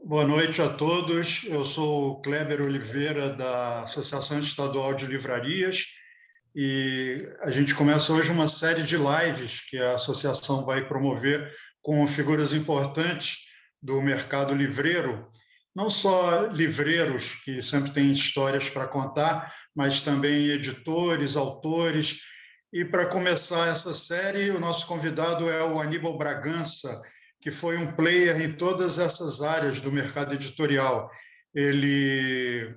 Boa noite a todos. Eu sou o Kleber Oliveira, da Associação Estadual de Livrarias, e a gente começa hoje uma série de lives que a associação vai promover com figuras importantes do mercado livreiro, não só livreiros, que sempre têm histórias para contar, mas também editores, autores. E para começar essa série, o nosso convidado é o Aníbal Bragança, que foi um player em todas essas áreas do mercado editorial. Ele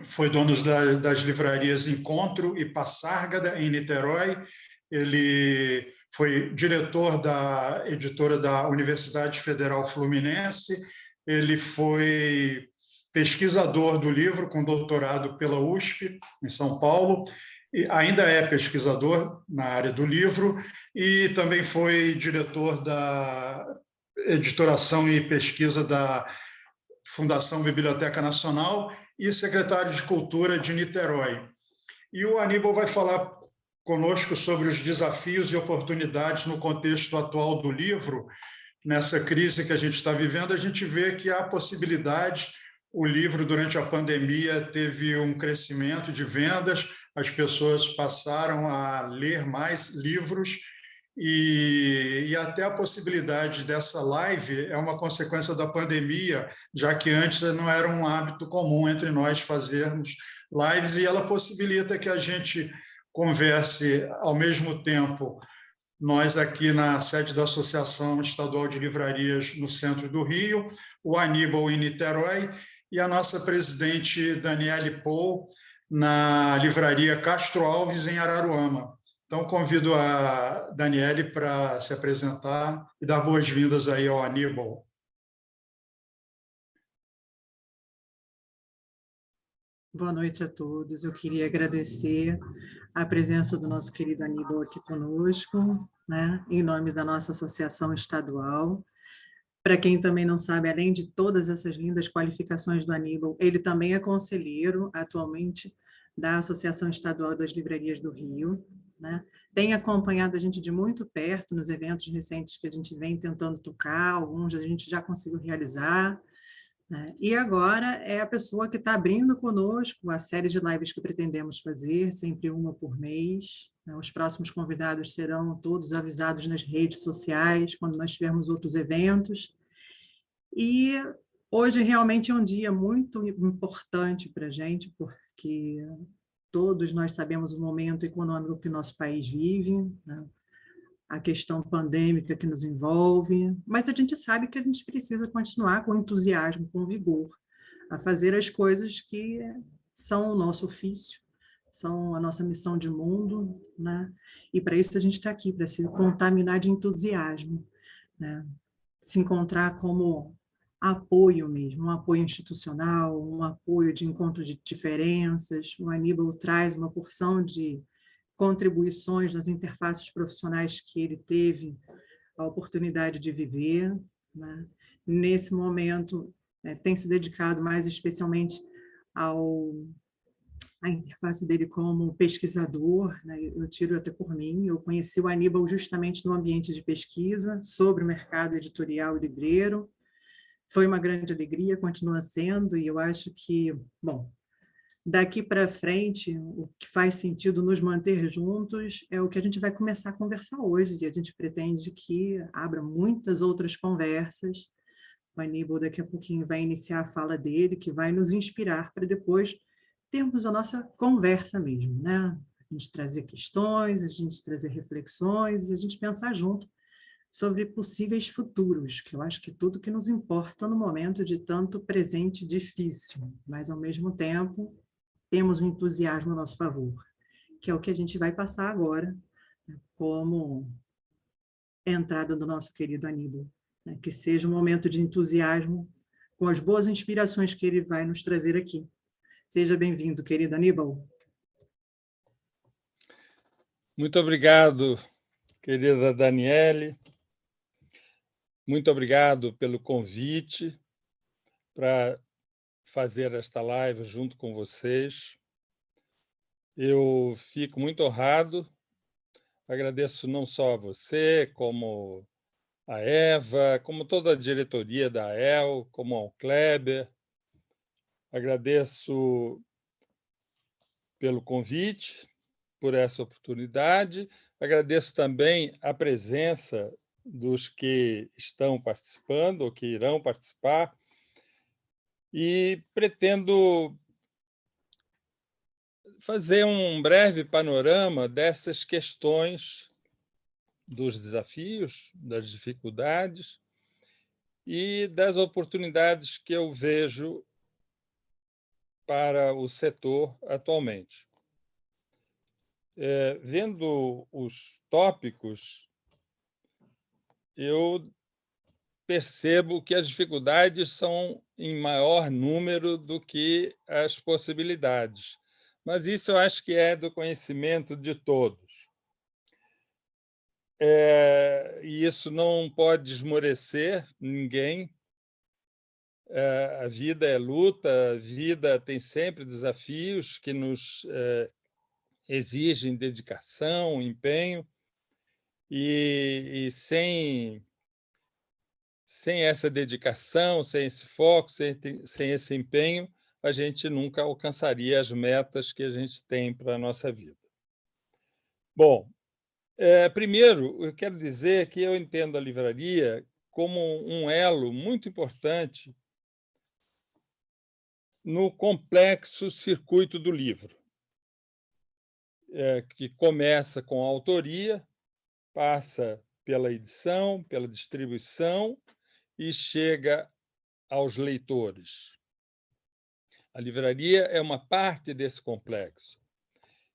foi dono das livrarias Encontro e Passárgada, em Niterói. Ele foi diretor da editora da Universidade Federal Fluminense. Ele foi pesquisador do livro, com doutorado pela USP, em São Paulo. E ainda é pesquisador na área do livro e também foi diretor da editoração e pesquisa da Fundação Biblioteca Nacional e secretário de Cultura de Niterói. E o Aníbal vai falar conosco sobre os desafios e oportunidades no contexto atual do livro. Nessa crise que a gente está vivendo, a gente vê que há possibilidades. O livro, durante a pandemia, teve um crescimento de vendas, as pessoas passaram a ler mais livros, e até a possibilidade dessa live é uma consequência da pandemia, já que antes não era um hábito comum entre nós fazermos lives, e ela possibilita que a gente converse ao mesmo tempo, nós aqui na sede da Associação Estadual de Livrarias no centro do Rio, o Aníbal em Niterói e a nossa presidente Daniele Paul na livraria Castro Alves, em Araruama. Então, convido a Daniele para se apresentar e dar boas-vindas aí ao Aníbal. Boa noite a todos. Eu queria agradecer a presença do nosso querido Aníbal aqui conosco, né, em nome da nossa associação estadual. Para quem também não sabe, além de todas essas lindas qualificações do Aníbal, ele também é conselheiro, atualmente, da Associação Estadual das Livrarias do Rio, né? Tem acompanhado a gente de muito perto nos eventos recentes que a gente vem tentando tocar, alguns a gente já conseguiu realizar, né? E agora é a pessoa que está abrindo conosco a série de lives que pretendemos fazer, sempre uma por mês, né? Os próximos convidados serão todos avisados nas redes sociais, quando nós tivermos outros eventos. E hoje realmente é um dia muito importante para a gente, porque todos nós sabemos o momento econômico que o nosso país vive, né? A questão pandêmica que nos envolve, mas a gente sabe que a gente precisa continuar com entusiasmo, com vigor, a fazer as coisas que são o nosso ofício, são a nossa missão de mundo, né? E para isso a gente está aqui, para se contaminar de entusiasmo, né? Se encontrar como apoio mesmo, um apoio institucional, um apoio de encontro de diferenças. O Aníbal traz uma porção de contribuições nas interfaces profissionais que ele teve a oportunidade de viver, né? Nesse momento, né, tem se dedicado mais especialmente à interface dele como pesquisador, né? Eu tiro até por mim, eu conheci o Aníbal justamente no ambiente de pesquisa sobre o mercado editorial e livreiro. Foi uma grande alegria, continua sendo, e eu acho que, bom, daqui para frente, o que faz sentido nos manter juntos é o que a gente vai começar a conversar hoje, e a gente pretende que abra muitas outras conversas. O Aníbal daqui a pouquinho vai iniciar a fala dele, que vai nos inspirar para depois termos a nossa conversa mesmo, né? A gente trazer questões, a gente trazer reflexões e a gente pensar junto sobre possíveis futuros, que eu acho que tudo que nos importa no momento de tanto presente difícil, mas ao mesmo tempo temos um entusiasmo a nosso favor, que é o que a gente vai passar agora, né, como entrada do nosso querido Aníbal, né, que seja um momento de entusiasmo com as boas inspirações que ele vai nos trazer aqui. Seja bem-vindo, querido Aníbal. Muito obrigado, querida Daniele. Muito obrigado pelo convite para fazer esta live junto com vocês. Eu fico muito honrado, agradeço não só a você, como a Eva, como toda a diretoria da AEL, como ao Kleber. Agradeço pelo convite, por essa oportunidade. Agradeço também a presença dos que estão participando ou que irão participar e pretendo fazer um breve panorama dessas questões, dos desafios, das dificuldades e das oportunidades que eu vejo para o setor atualmente. Vendo os tópicos, eu percebo que as dificuldades são em maior número do que as possibilidades. Mas isso eu acho que é do conhecimento de todos. E isso não pode esmorecer ninguém. A vida é luta, a vida tem sempre desafios que nos exigem dedicação, empenho, e sem essa dedicação, sem esse foco, sem esse empenho, a gente nunca alcançaria as metas que a gente tem para a nossa vida. Bom, primeiro, eu quero dizer que eu entendo a livraria como um elo muito importante no complexo circuito do livro, que começa com a autoria, passa pela edição, pela distribuição e chega aos leitores. A livraria é uma parte desse complexo.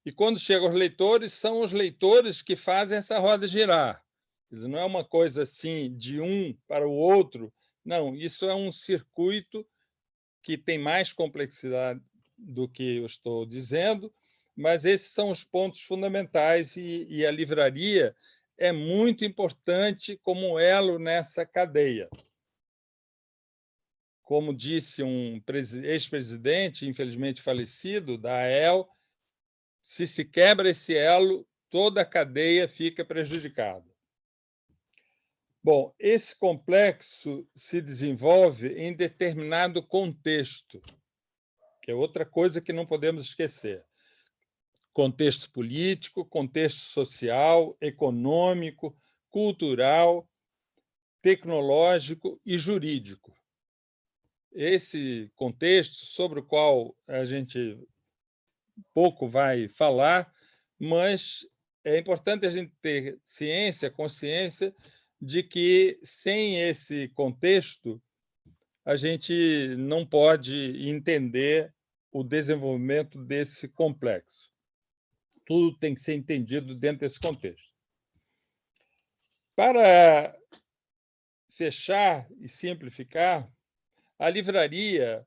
E, quando chega aos leitores, são os leitores que fazem essa roda girar. Não é uma coisa assim, de um para o outro. Não, isso é um circuito que tem mais complexidade do que eu estou dizendo, mas esses são os pontos fundamentais e a livraria é muito importante como elo nessa cadeia. Como disse um ex-presidente, infelizmente falecido, da AEL, se quebra esse elo, toda a cadeia fica prejudicada. Bom, esse complexo se desenvolve em determinado contexto, que é outra coisa que não podemos esquecer. Contexto político, contexto social, econômico, cultural, tecnológico e jurídico. Esse contexto sobre o qual a gente pouco vai falar, mas é importante a gente ter ciência, consciência de que, sem esse contexto, a gente não pode entender o desenvolvimento desse complexo. Tudo tem que ser entendido dentro desse contexto. Para fechar e simplificar, a livraria,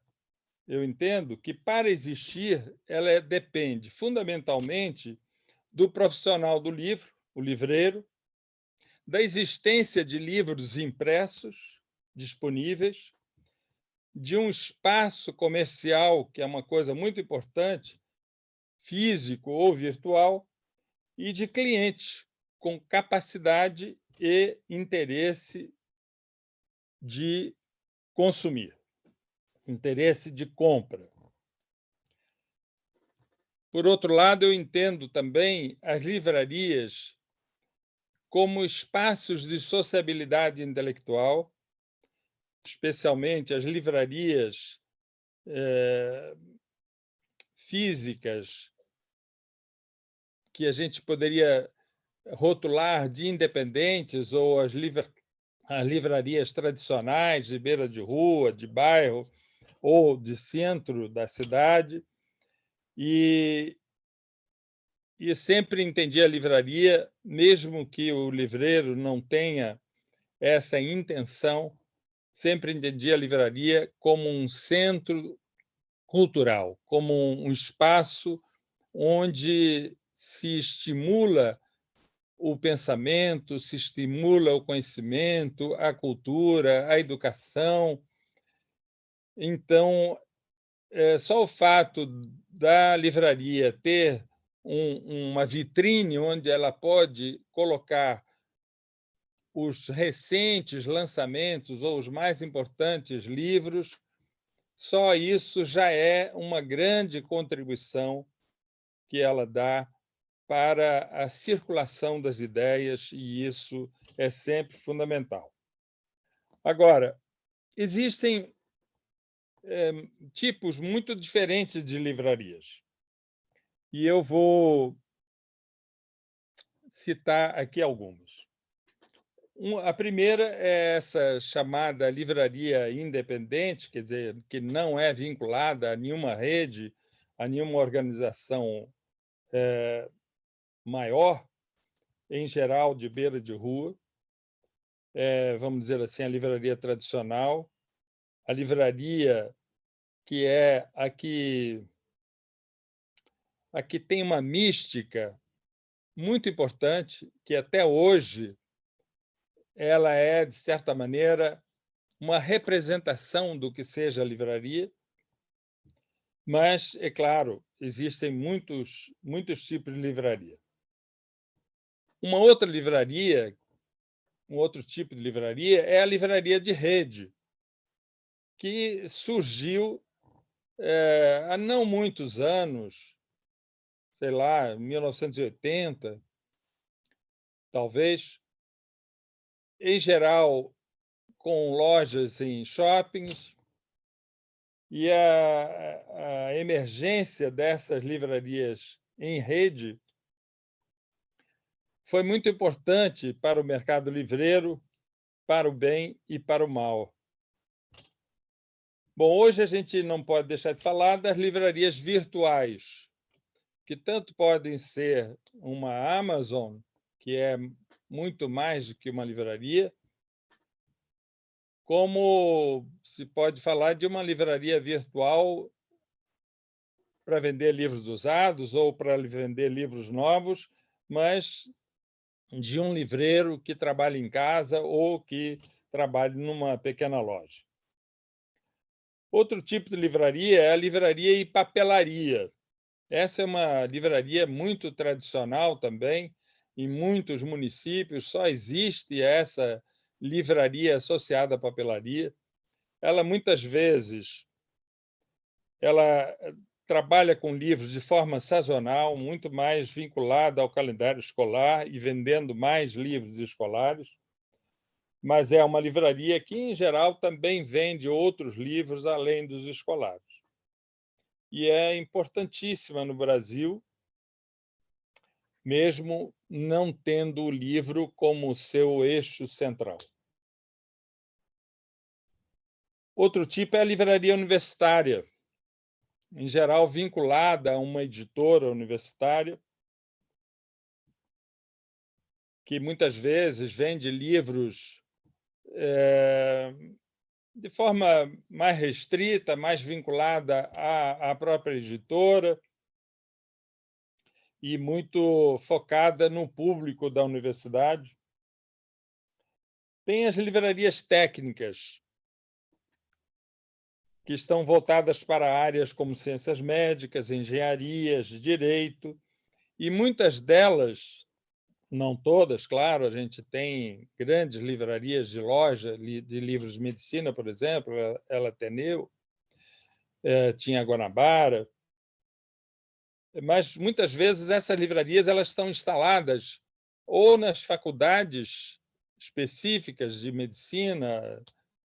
eu entendo que, para existir, ela depende fundamentalmente do profissional do livro, o livreiro, da existência de livros impressos disponíveis, de um espaço comercial, que é uma coisa muito importante, físico ou virtual, e de clientes com capacidade e interesse de consumir, interesse de compra. Por outro lado, eu entendo também as livrarias como espaços de sociabilidade intelectual, especialmente as livrarias físicas, que a gente poderia rotular de independentes, ou as livrarias tradicionais de beira de rua, de bairro ou de centro da cidade. E sempre entendi a livraria, mesmo que o livreiro não tenha essa intenção, sempre entendi a livraria como um centro cultural, como um espaço onde se estimula o pensamento, se estimula o conhecimento, a cultura, a educação. Então, só o fato da livraria ter uma vitrine onde ela pode colocar os recentes lançamentos ou os mais importantes livros, só isso já é uma grande contribuição que ela dá para a circulação das ideias, e isso é sempre fundamental. Agora, existem tipos muito diferentes de livrarias, e eu vou citar aqui algumas. A primeira é essa chamada livraria independente, quer dizer, que não é vinculada a nenhuma rede, a nenhuma organização maior, em geral de beira de rua. Vamos dizer assim, a livraria tradicional, a livraria que é a que tem uma mística muito importante, que até hoje ela é, de certa maneira, uma representação do que seja a livraria, mas, é claro, existem muitos tipos de livraria. Uma outra livraria, um outro tipo de livraria, é a livraria de rede, que surgiu há não muitos anos, sei lá, 1980, talvez, em geral com lojas em shoppings, e a emergência dessas livrarias em rede foi muito importante para o mercado livreiro, para o bem e para o mal. Bom, hoje a gente não pode deixar de falar das livrarias virtuais, que tanto podem ser uma Amazon, que é muito mais do que uma livraria, como se pode falar de uma livraria virtual para vender livros usados ou para vender livros novos, mas de um livreiro que trabalha em casa ou que trabalha numa pequena loja. Outro tipo de livraria é a livraria e papelaria. Essa é uma livraria muito tradicional também. Em muitos municípios só existe essa livraria associada à papelaria. Ela, muitas vezes, ela trabalha com livros de forma sazonal, muito mais vinculada ao calendário escolar e vendendo mais livros escolares, mas é uma livraria que, em geral, também vende outros livros além dos escolares. E é importantíssima no Brasil, mesmo não tendo o livro como seu eixo central. Outro tipo é a livraria universitária, em geral vinculada a uma editora universitária, que muitas vezes vende livros de forma mais restrita, mais vinculada à própria editora e muito focada no público da universidade. Tem as livrarias técnicas, que estão voltadas para áreas como ciências médicas, engenharias, direito, e muitas delas, não todas, claro, a gente tem grandes livrarias de loja de livros de medicina, por exemplo, ela Ateneu, tinha Guanabara, mas muitas vezes essas livrarias elas estão instaladas ou nas faculdades específicas de medicina,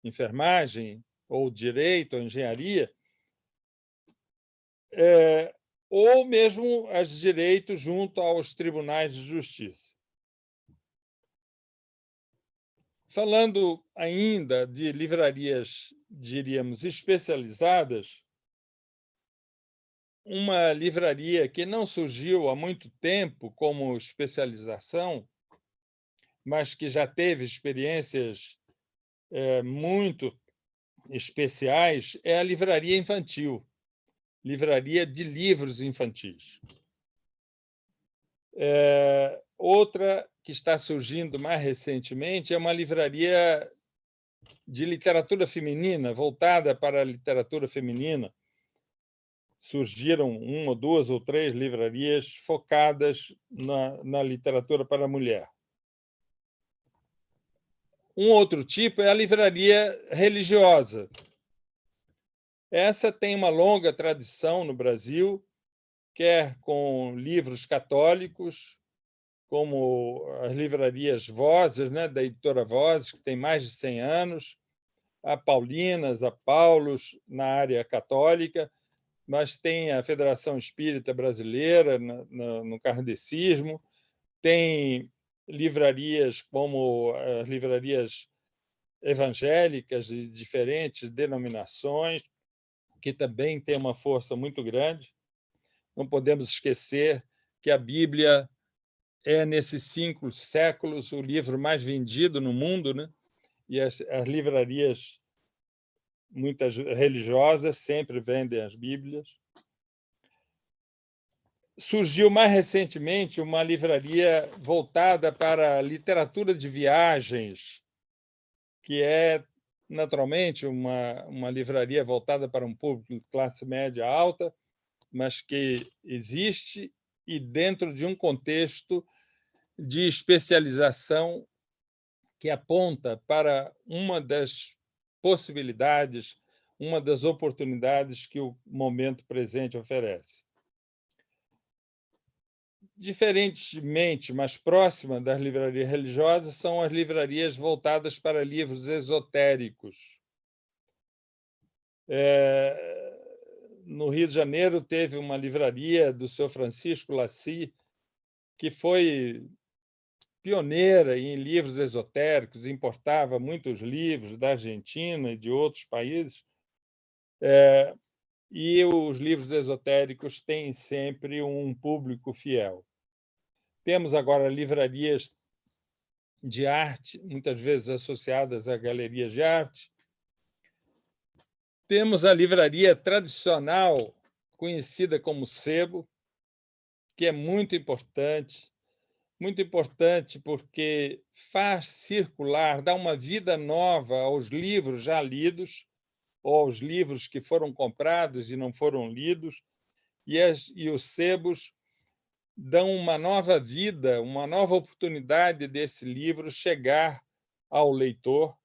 enfermagem, ou direito, ou engenharia, ou mesmo as de direito junto aos tribunais de justiça. Falando ainda de livrarias, diríamos, especializadas, uma livraria que não surgiu há muito tempo como especialização, mas que já teve experiências muito especiais, é a livraria infantil, livraria de livros infantis. Outra que está surgindo mais recentemente é uma livraria de literatura feminina, voltada para a literatura feminina. Surgiram uma, duas ou três livrarias focadas na literatura para a mulher. Um outro tipo é a livraria religiosa. Essa tem uma longa tradição no Brasil, quer com livros católicos, como as livrarias Vozes, né, da editora Vozes, que tem mais de 100 anos, a Paulinas, a Paulos, na área católica, mas tem a Federação Espírita Brasileira no kardecismo, tem livrarias como as livrarias evangélicas de diferentes denominações, que também tem uma força muito grande. Não podemos esquecer que a Bíblia é, nesses 5 séculos, o livro mais vendido no mundo, né? E as livrarias, muitas religiosas, sempre vendem as Bíblias. Surgiu mais recentemente uma livraria voltada para a literatura de viagens, que é, naturalmente, uma livraria voltada para um público de classe média alta, mas que existe e dentro de um contexto de especialização que aponta para uma das possibilidades, uma das oportunidades que o momento presente oferece. Diferentemente, mais próxima das livrarias religiosas, são as livrarias voltadas para livros esotéricos. No Rio de Janeiro, teve uma livraria do seu Francisco Lacy, que foi pioneira em livros esotéricos, importava muitos livros da Argentina e de outros países, e os livros esotéricos têm sempre um público fiel. Temos agora livrarias de arte, muitas vezes associadas a galerias de arte. Temos a livraria tradicional, conhecida como sebo, que é muito importante porque faz circular, dá uma vida nova aos livros já lidos, ou aos livros que foram comprados e não foram lidos, e os sebos dão uma nova vida, uma nova oportunidade desse livro chegar ao leitor.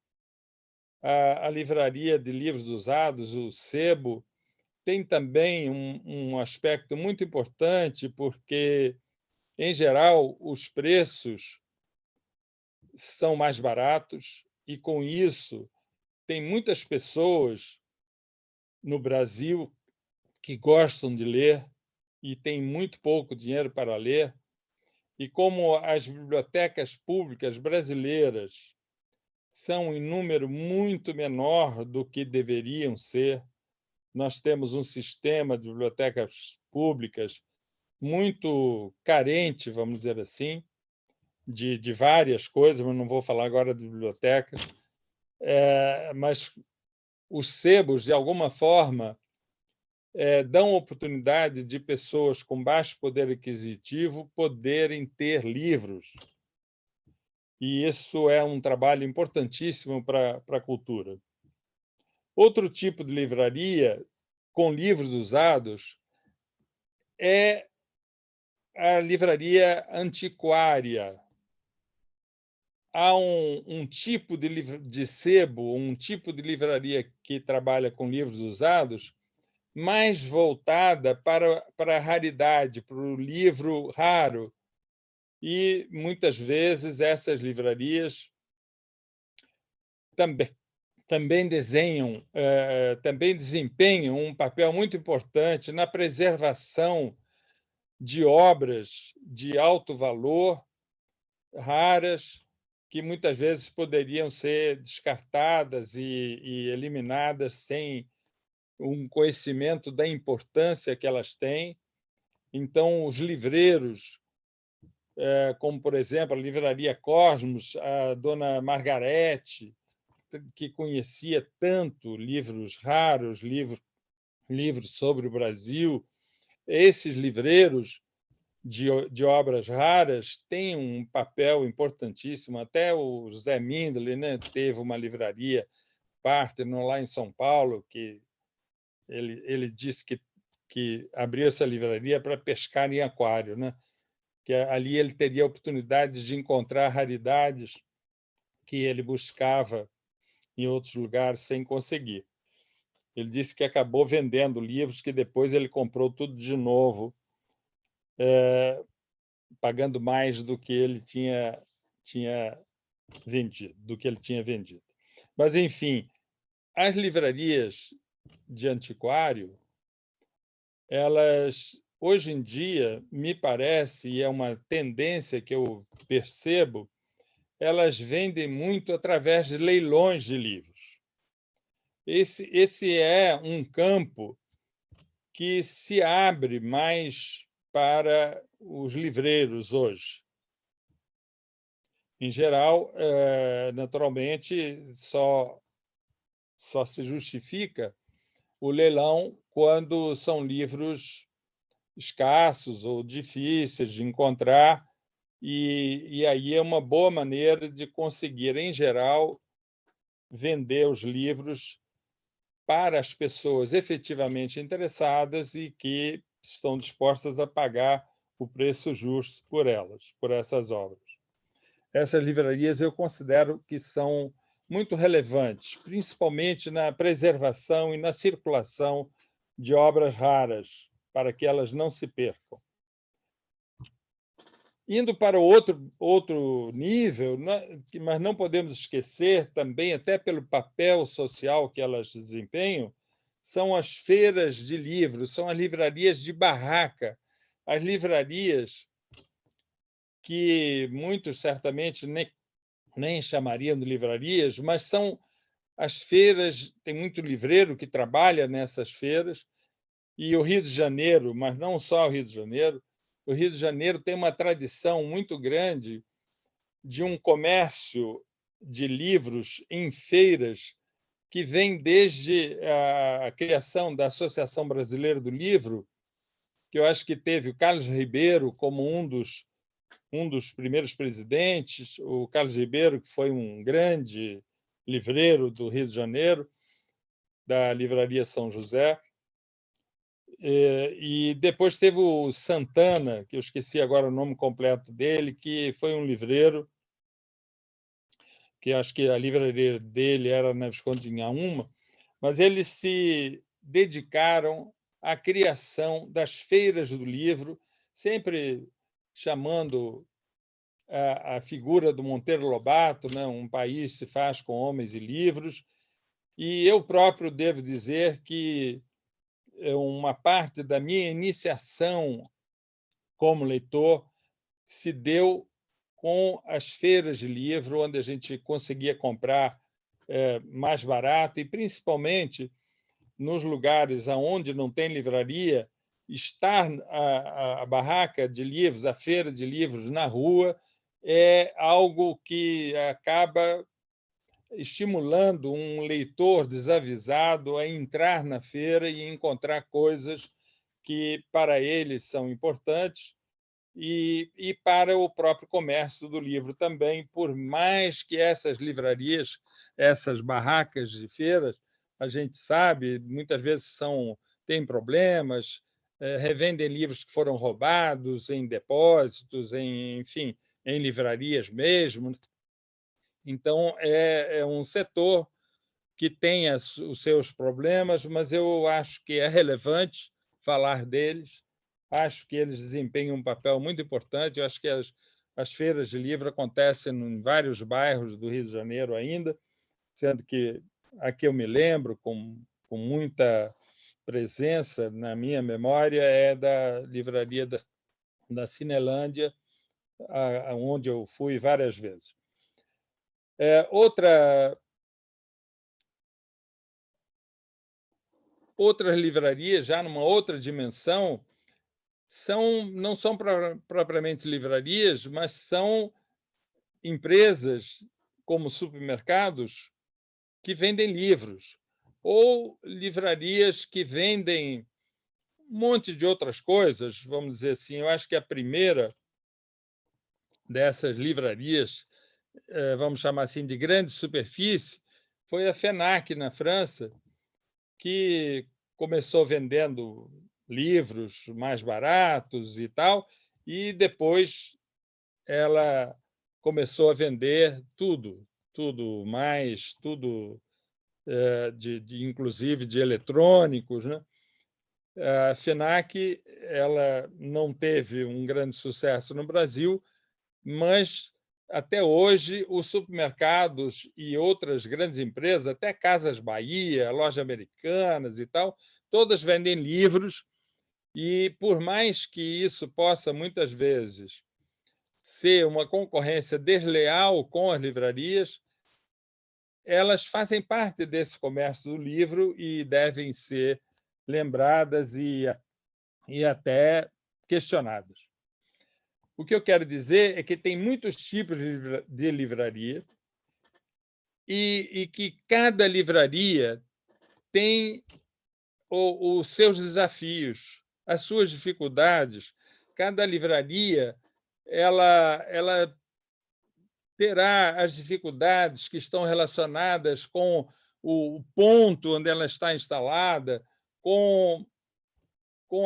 A livraria de livros usados, o sebo, tem também um aspecto muito importante, porque, em geral, os preços são mais baratos e, com isso, tem muitas pessoas no Brasil que gostam de ler e têm muito pouco dinheiro para ler. E como as bibliotecas públicas brasileiras são em número muito menor do que deveriam ser, nós temos um sistema de bibliotecas públicas muito carente, vamos dizer assim, de várias coisas, mas não vou falar agora de biblioteca, mas os sebos, de alguma forma, dão oportunidade de pessoas com baixo poder aquisitivo poderem ter livros. E isso é um trabalho importantíssimo para a cultura. Outro tipo de livraria com livros usados é a livraria antiquária. Há um tipo de sebo, um tipo de livraria que trabalha com livros usados, mais voltada para a raridade, para o livro raro. E, muitas vezes, essas livrarias também desempenham um papel muito importante na preservação de obras de alto valor, raras, que muitas vezes poderiam ser descartadas e eliminadas sem um conhecimento da importância que elas têm. Então, os livreiros, como, por exemplo, a Livraria Cosmos, a dona Margarete, que conhecia tanto livros raros, livros sobre o Brasil, esses livreiros de obras raras têm um papel importantíssimo. Até o Zé Mindley, né, teve uma livraria Parthenon lá em São Paulo, que ele disse que abriu essa livraria para pescar em aquário, né? Que ali ele teria a oportunidade de encontrar raridades que ele buscava em outros lugares sem conseguir. Ele disse que acabou vendendo livros que depois ele comprou tudo de novo, pagando mais do que ele tinha vendido, do que ele tinha vendido. Mas, enfim, as livrarias de antiquário, elas, hoje em dia, me parece, e é uma tendência que eu percebo, elas vendem muito através de leilões de livros. Esse é um campo que se abre mais para os livreiros hoje. Em geral, naturalmente, só se justifica o leilão quando são livros escassos ou difíceis de encontrar, e aí é uma boa maneira de conseguir, em geral, vender os livros para as pessoas efetivamente interessadas e que estão dispostas a pagar o preço justo por elas, por essas obras. Essas livrarias eu considero que são muito relevantes, principalmente na preservação e na circulação de obras raras, para que elas não se percam. Indo para outro nível, mas não podemos esquecer também, até pelo papel social que elas desempenham, são as feiras de livros, são as livrarias de barraca, as livrarias que muitos certamente nem chamariam de livrarias, mas são as feiras, tem muito livreiro que trabalha nessas feiras, e o Rio de Janeiro, mas não só o Rio de Janeiro, o Rio de Janeiro tem uma tradição muito grande de um comércio de livros em feiras que vem desde a criação da Associação Brasileira do Livro, que eu acho que teve o Carlos Ribeiro como um dos primeiros presidentes, o Carlos Ribeiro, que foi um grande livreiro do Rio de Janeiro, da Livraria São José. E depois teve o Santana, que eu esqueci agora o nome completo dele, que foi um livreiro, que acho que a livraria dele era na Visconde de Inhaúma, mas eles se dedicaram à criação das feiras do livro, sempre chamando a figura do Monteiro Lobato, né? Um país se faz com homens e livros, e eu próprio devo dizer que uma parte da minha iniciação como leitor se deu com as feiras de livro, onde a gente conseguia comprar mais barato, e principalmente nos lugares onde não tem livraria, estar a barraca de livros, a feira de livros na rua, é algo que acaba estimulando um leitor desavisado a entrar na feira e encontrar coisas que para ele são importantes e para o próprio comércio do livro também, por mais que essas livrarias, essas barracas de feiras, a gente sabe, muitas vezes têm problemas, revendem livros que foram roubados em depósitos, enfim, em livrarias mesmo. Então, é um setor que tem os seus problemas, mas eu acho que é relevante falar deles. Acho que eles desempenham um papel muito importante. Eu acho que as feiras de livro acontecem em vários bairros do Rio de Janeiro ainda, sendo que aqui eu me lembro com muita presença na minha memória é da livraria da Cinelândia, onde eu fui várias vezes. Outras livrarias, já numa outra dimensão, não são propriamente livrarias, mas são empresas como supermercados que vendem livros, ou livrarias que vendem um monte de outras coisas, vamos dizer assim. Eu acho que a primeira dessas livrarias, vamos chamar assim, de grande superfície, foi a FENAC, na França, que começou vendendo livros mais baratos e tal, e depois ela começou a vender tudo, tudo mais, tudo inclusive de eletrônicos, né? A FINAC ela não teve um grande sucesso no Brasil, mas até hoje os supermercados e outras grandes empresas, até Casas Bahia, Lojas Americanas e tal, todas vendem livros, e por mais que isso possa muitas vezes ser uma concorrência desleal com as livrarias, elas fazem parte desse comércio do livro e devem ser lembradas e até questionadas. O que eu quero dizer é que tem muitos tipos de livraria e que cada livraria tem os seus desafios, as suas dificuldades. Cada livraria ela terá as dificuldades que estão relacionadas com o ponto onde ela está instalada, com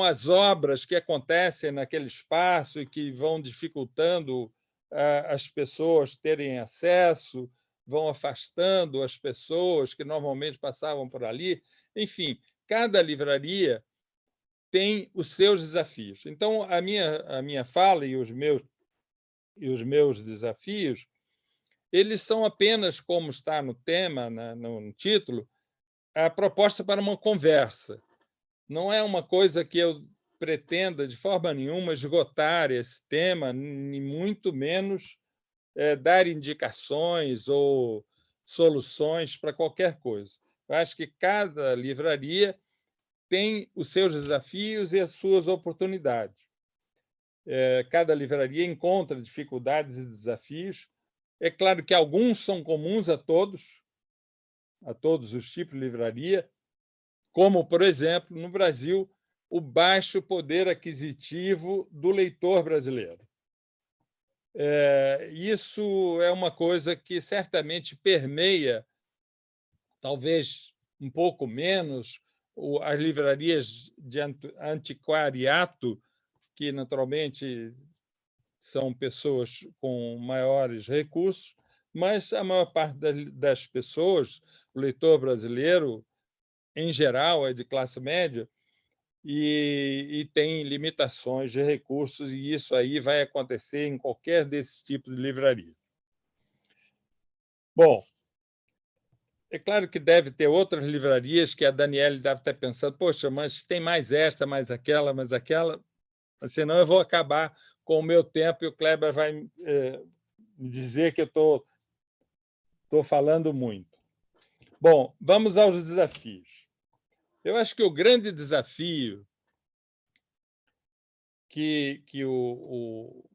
as obras que acontecem naquele espaço e que vão dificultando as pessoas terem acesso, vão afastando as pessoas que normalmente passavam por ali. Enfim, cada livraria tem os seus desafios. Então, a minha fala e os meus desafios, eles são apenas, como está no tema, no título, a proposta para uma conversa. Não é uma coisa que eu pretenda, de forma nenhuma, esgotar esse tema, nem muito menos dar indicações ou soluções para qualquer coisa. Eu acho que cada livraria tem os seus desafios e as suas oportunidades. Cada livraria encontra dificuldades e desafios. É claro que alguns são comuns a todos os tipos de livraria, como, por exemplo, no Brasil, o baixo poder aquisitivo do leitor brasileiro. Isso é uma coisa que certamente permeia, talvez um pouco menos, as livrarias de antiquariato, que naturalmente são pessoas com maiores recursos, mas a maior parte das pessoas, o leitor brasileiro, em geral, é de classe média e tem limitações de recursos, e isso aí vai acontecer em qualquer desses tipos de livraria. Bom, é claro que deve ter outras livrarias que a Daniele deve estar pensando, poxa, mas tem mais esta, mais aquela, senão eu vou acabar com o meu tempo e o Kleber vai me dizer que eu estou falando muito. Bom, vamos aos desafios. Eu acho que o grande desafio que o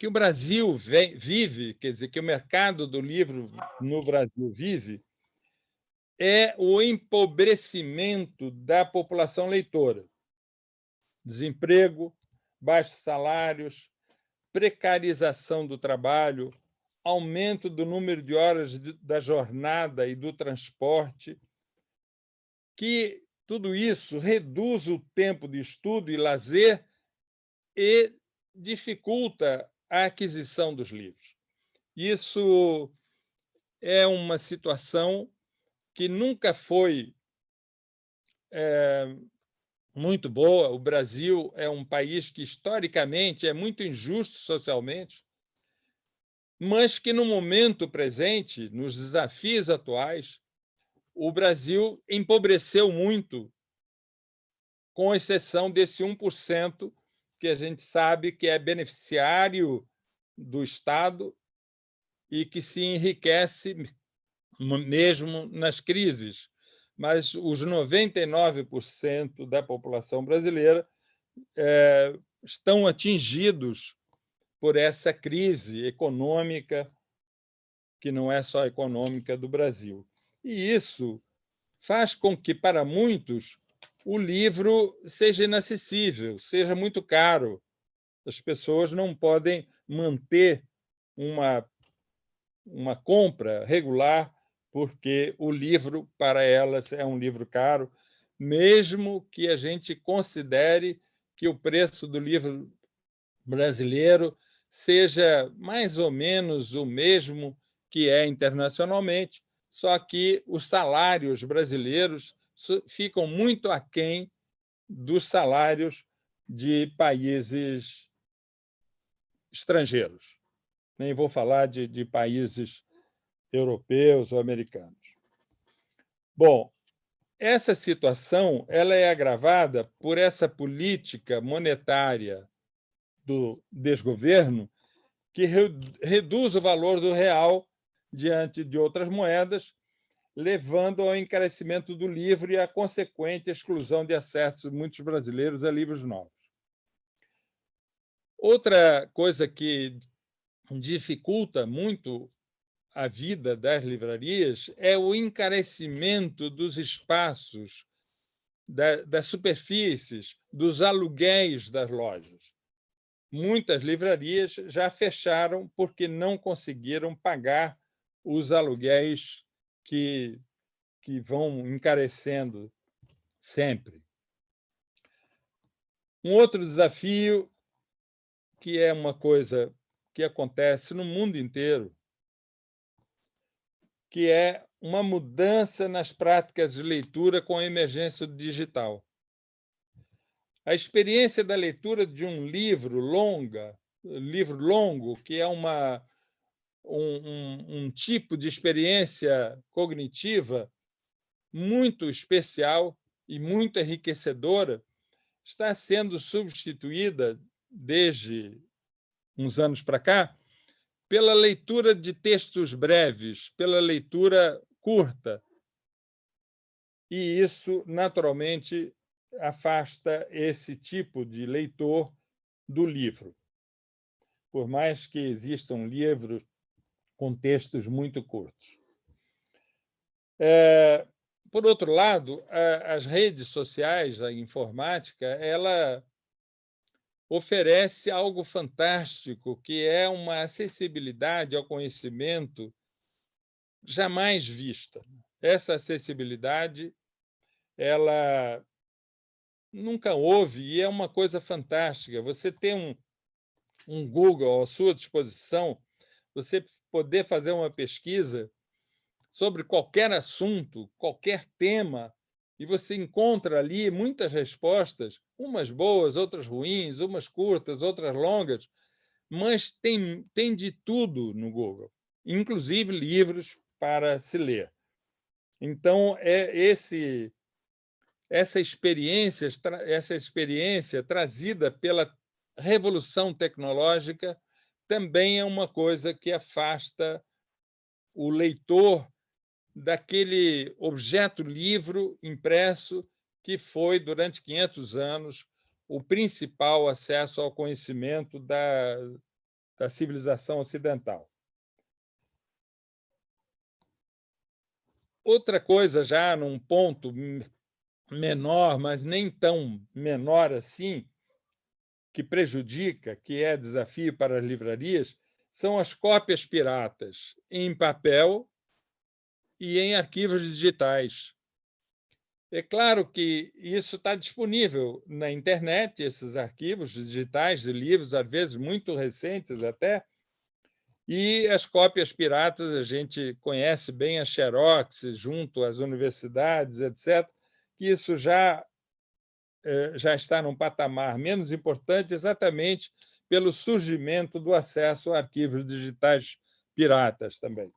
Brasil vive, quer dizer, que o mercado do livro no Brasil vive, é o empobrecimento da população leitora. Desemprego, baixos salários, precarização do trabalho, aumento do número de horas da jornada e do transporte, que tudo isso reduz o tempo de estudo e lazer e dificulta a aquisição dos livros. Isso é uma situação que nunca foi muito boa. O Brasil é um país que, historicamente, é muito injusto socialmente, mas que, no momento presente, nos desafios atuais, o Brasil empobreceu muito, com exceção desse 1% que a gente sabe que é beneficiário do Estado e que se enriquece mesmo nas crises. Mas os 99% da população brasileira estão atingidos por essa crise econômica, que não é só econômica do Brasil. E isso faz com que, para muitos, o livro seja inacessível, seja muito caro. As pessoas não podem manter uma compra regular, porque o livro, para elas, é um livro caro, mesmo que a gente considere que o preço do livro brasileiro seja mais ou menos o mesmo que é internacionalmente, só que os salários brasileiros ficam muito aquém dos salários de países estrangeiros. Nem vou falar de países europeus ou americanos. Bom, essa situação ela é agravada por essa política monetária do desgoverno que reduz o valor do real diante de outras moedas, levando ao encarecimento do livro e à consequente exclusão de acesso de muitos brasileiros a livros novos. Outra coisa que dificulta muito a vida das livrarias é o encarecimento dos espaços, das superfícies, dos aluguéis das lojas. Muitas livrarias já fecharam porque não conseguiram pagar os aluguéis que vão encarecendo sempre. Um outro desafio, que é uma coisa que acontece no mundo inteiro, que é uma mudança nas práticas de leitura com a emergência do digital. A experiência da leitura de um livro longo, que é um tipo de experiência cognitiva muito especial e muito enriquecedora, está sendo substituída, desde uns anos para cá, pela leitura de textos breves, pela leitura curta. E isso, naturalmente, afasta esse tipo de leitor do livro, por mais que existam livros com textos muito curtos. Por outro lado, as redes sociais, a informática, ela oferece algo fantástico, que é uma acessibilidade ao conhecimento jamais vista. Essa acessibilidade, ela nunca houve, e é uma coisa fantástica. Você tem um Google à sua disposição, você poder fazer uma pesquisa sobre qualquer assunto, qualquer tema, e você encontra ali muitas respostas, umas boas, outras ruins, umas curtas, outras longas, mas tem de tudo no Google, inclusive livros para se ler. Então, essa experiência trazida pela revolução tecnológica também é uma coisa que afasta o leitor daquele objeto livro impresso que foi, durante 500 anos, o principal acesso ao conhecimento da civilização ocidental. Outra coisa, já num ponto menor, mas nem tão menor assim, que prejudica, que é desafio para as livrarias, são as cópias piratas em papel e em arquivos digitais. É claro que isso está disponível na internet, esses arquivos digitais de livros, às vezes muito recentes até, e as cópias piratas, a gente conhece bem a Xerox, junto às universidades, etc., que isso já está num patamar menos importante, exatamente pelo surgimento do acesso a arquivos digitais piratas também.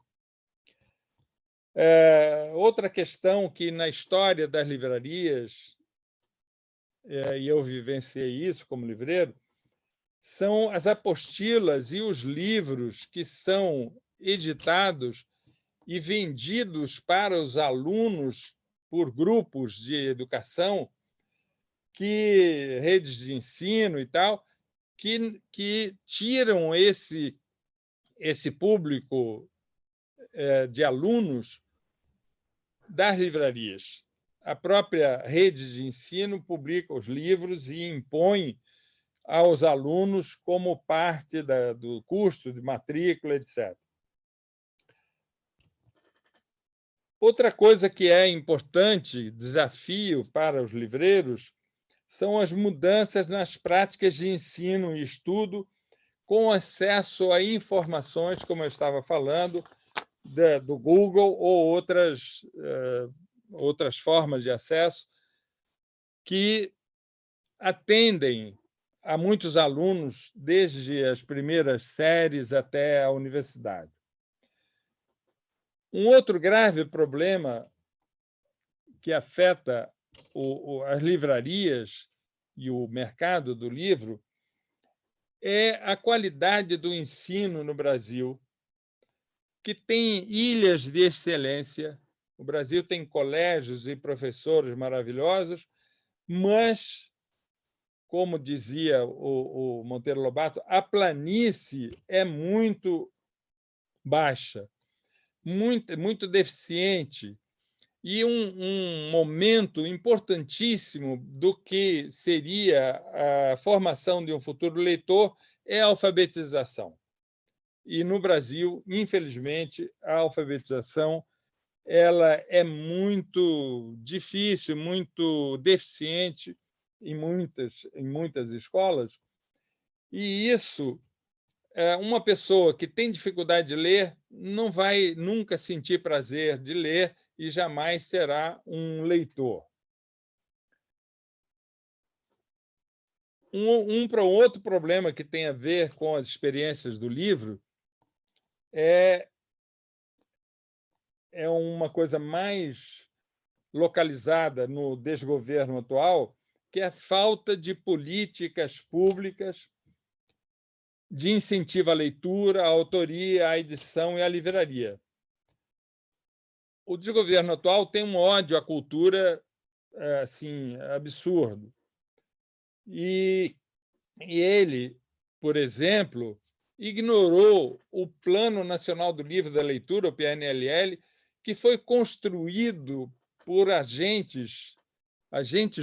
Outra questão que, na história das livrarias, e eu vivenciei isso como livreiro, são as apostilas e os livros que são editados e vendidos para os alunos por grupos de educação, redes de ensino e tal, que tiram esse público de alunos das livrarias. A própria rede de ensino publica os livros e impõe aos alunos como parte do custo de matrícula, etc. Outra coisa que é importante, desafio para os livreiros, são as mudanças nas práticas de ensino e estudo, com acesso a informações, como eu estava falando, do Google ou outras formas de acesso que atendem a muitos alunos, desde as primeiras séries até a universidade. Um outro grave problema que afeta as livrarias e o mercado do livro é a qualidade do ensino no Brasil, que tem ilhas de excelência. O Brasil tem colégios e professores maravilhosos, mas, como dizia o Monteiro Lobato, a planície é muito baixa, muito deficiente. E um momento importantíssimo do que seria a formação de um futuro leitor é a alfabetização. E, no Brasil, infelizmente, a alfabetização ela é muito difícil, muito deficiente em muitas escolas. E isso, uma pessoa que tem dificuldade de ler não vai nunca sentir prazer de ler e jamais será um leitor. Outro problema que tem a ver com as experiências do livro é uma coisa mais localizada no desgoverno atual, que é a falta de políticas públicas de incentivo à leitura, à autoria, à edição e à livraria. O desgoverno atual tem um ódio à cultura assim, absurdo. E ele, por exemplo, ignorou o Plano Nacional do Livro e da Leitura, o PNLL, que foi construído por agentes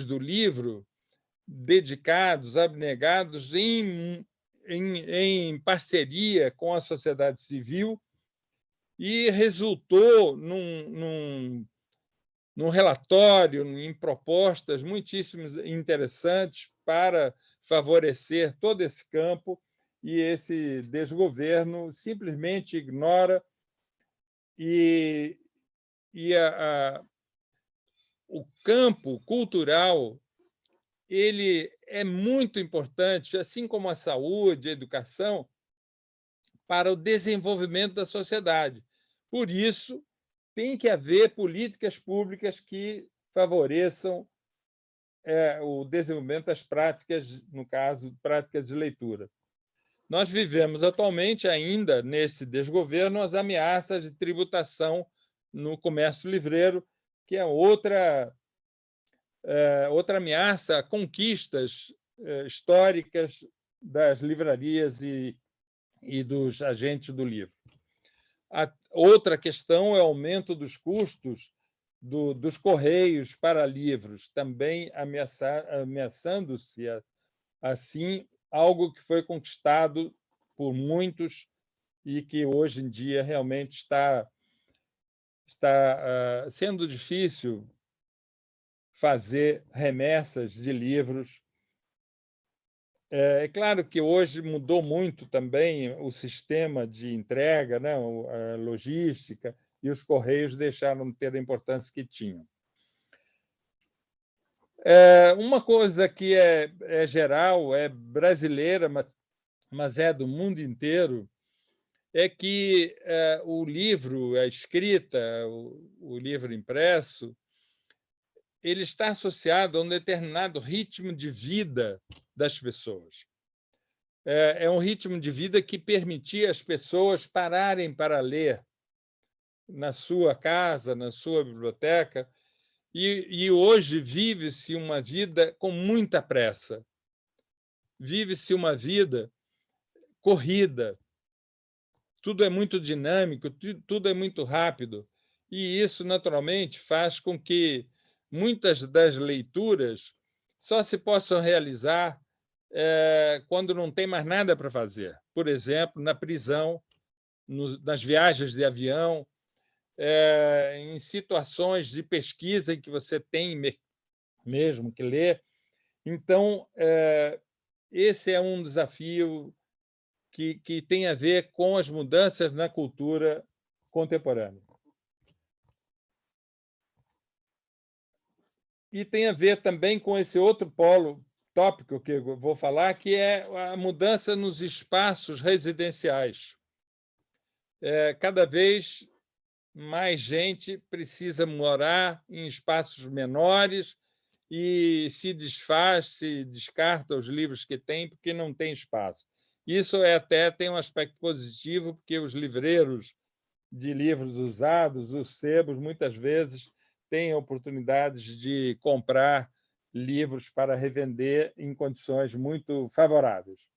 do livro dedicados, abnegados, em parceria com a sociedade civil, e resultou num relatório, em propostas muitíssimo interessantes para favorecer todo esse campo, e esse desgoverno simplesmente ignora o campo cultural ele é muito importante, assim como a saúde, a educação, para o desenvolvimento da sociedade. Por isso, tem que haver políticas públicas que favoreçam o desenvolvimento das práticas, no caso, práticas de leitura. Nós vivemos atualmente ainda, nesse desgoverno, as ameaças de tributação no comércio livreiro, que é outra ameaça a conquistas históricas das livrarias e dos agentes do livro. A outra questão é o aumento dos custos dos correios para livros, também ameaçando-se, assim, algo que foi conquistado por muitos e que, hoje em dia, realmente está sendo difícil fazer remessas de livros. É claro que hoje mudou muito também o sistema de entrega, né? A logística, e os correios deixaram de ter a importância que tinham. Uma coisa que é geral, é brasileira, mas é do mundo inteiro, é que o livro, a escrita, o livro impresso, ele está associado a um determinado ritmo de vida das pessoas. É um ritmo de vida que permitia às pessoas pararem para ler na sua casa, na sua biblioteca, e hoje vive-se uma vida com muita pressa. Vive-se uma vida corrida. Tudo é muito dinâmico, tudo é muito rápido, e isso, naturalmente, faz com que muitas das leituras só se possam realizar quando não tem mais nada para fazer. Por exemplo, na prisão, nas viagens de avião, em situações de pesquisa em que você tem mesmo que ler. Então, esse é um desafio que tem a ver com as mudanças na cultura contemporânea. E tem a ver também com esse outro tópico que eu vou falar, que é a mudança nos espaços residenciais. Cada vez mais gente precisa morar em espaços menores e se descarta os livros que tem porque não tem espaço. Isso até tem um aspecto positivo, porque os livreiros de livros usados, os sebos, muitas vezes têm oportunidades de comprar livros para revender em condições muito favoráveis.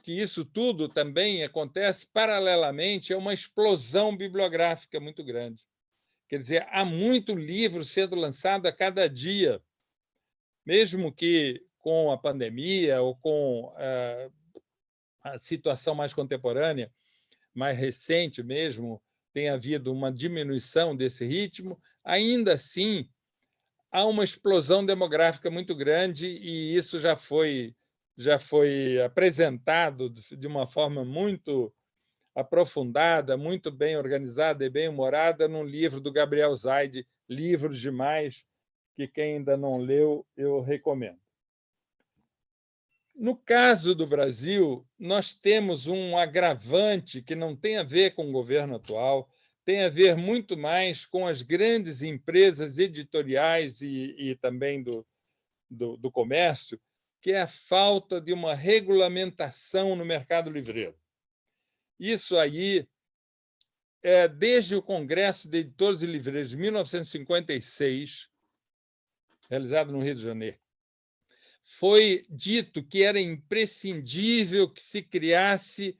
Que isso tudo também acontece paralelamente a uma explosão bibliográfica muito grande. Quer dizer, há muito livro sendo lançado a cada dia, mesmo que com a pandemia ou com a situação mais contemporânea, mais recente mesmo, tenha havido uma diminuição desse ritmo, ainda assim há uma explosão demográfica muito grande e isso já foi apresentado de uma forma muito aprofundada, muito bem organizada e bem humorada num livro do Gabriel Zaid, Livros Demais, que quem ainda não leu, eu recomendo. No caso do Brasil, nós temos um agravante que não tem a ver com o governo atual, tem a ver muito mais com as grandes empresas editoriais e também do comércio, que é a falta de uma regulamentação no mercado livreiro. Isso aí, desde o Congresso de Editores e Livreiros de 1956, realizado no Rio de Janeiro, foi dito que era imprescindível que se criasse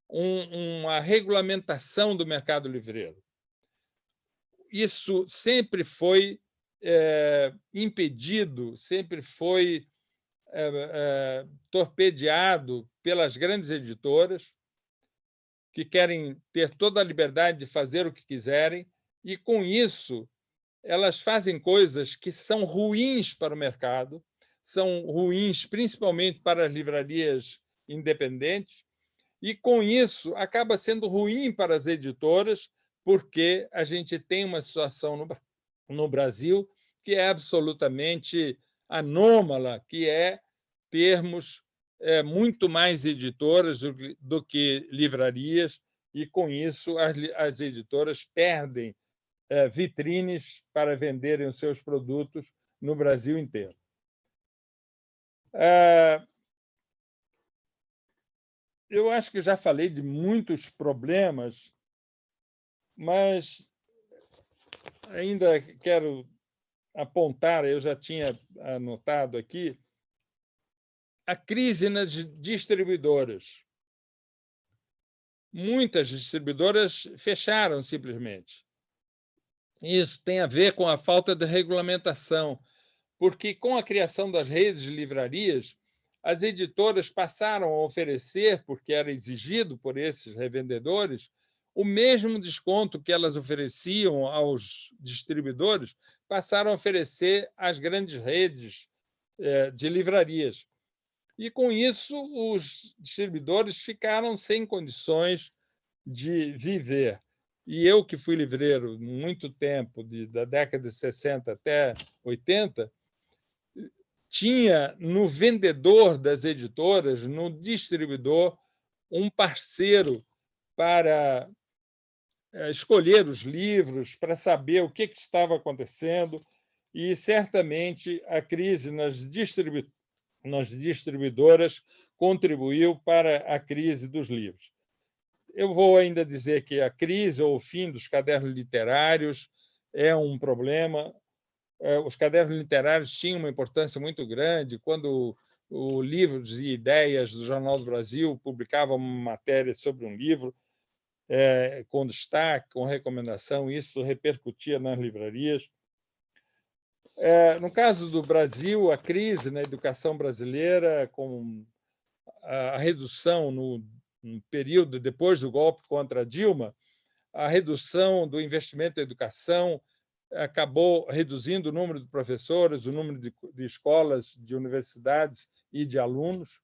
uma regulamentação do mercado livreiro. Isso sempre foi impedido, sempre foi torpedeado pelas grandes editoras, que querem ter toda a liberdade de fazer o que quiserem, e, com isso, elas fazem coisas que são ruins para o mercado, são ruins principalmente para as livrarias independentes, e, com isso, acaba sendo ruim para as editoras, porque a gente tem uma situação no Brasil que é absolutamente anômala, que é termos muito mais editoras do que livrarias, e, com isso, as editoras perdem vitrines para venderem os seus produtos no Brasil inteiro. Eu acho que já falei de muitos problemas, mas ainda quero apontar, eu já tinha anotado aqui, a crise nas distribuidoras. Muitas distribuidoras fecharam simplesmente. Isso tem a ver com a falta de regulamentação, porque, com a criação das redes de livrarias, as editoras passaram a oferecer, porque era exigido por esses revendedores, o mesmo desconto que elas ofereciam aos distribuidores, passaram a oferecer às grandes redes de livrarias. E, com isso, os distribuidores ficaram sem condições de viver. E eu, que fui livreiro muito tempo, da década de 60 até 80, tinha no vendedor das editoras, no distribuidor, um parceiro para escolher os livros, para saber o que estava acontecendo, e certamente a crise nas distribuidoras contribuiu para a crise dos livros. Eu vou ainda dizer que a crise ou o fim dos cadernos literários é um problema. Os cadernos literários tinham uma importância muito grande. Quando o Livros e Ideias do Jornal do Brasil publicava uma matéria sobre um livro, com destaque, com recomendação, isso repercutia nas livrarias. No caso do Brasil, a crise na educação brasileira, com a redução no período depois do golpe contra Dilma, a redução do investimento em educação acabou reduzindo o número de professores, o número de escolas, de universidades e de alunos.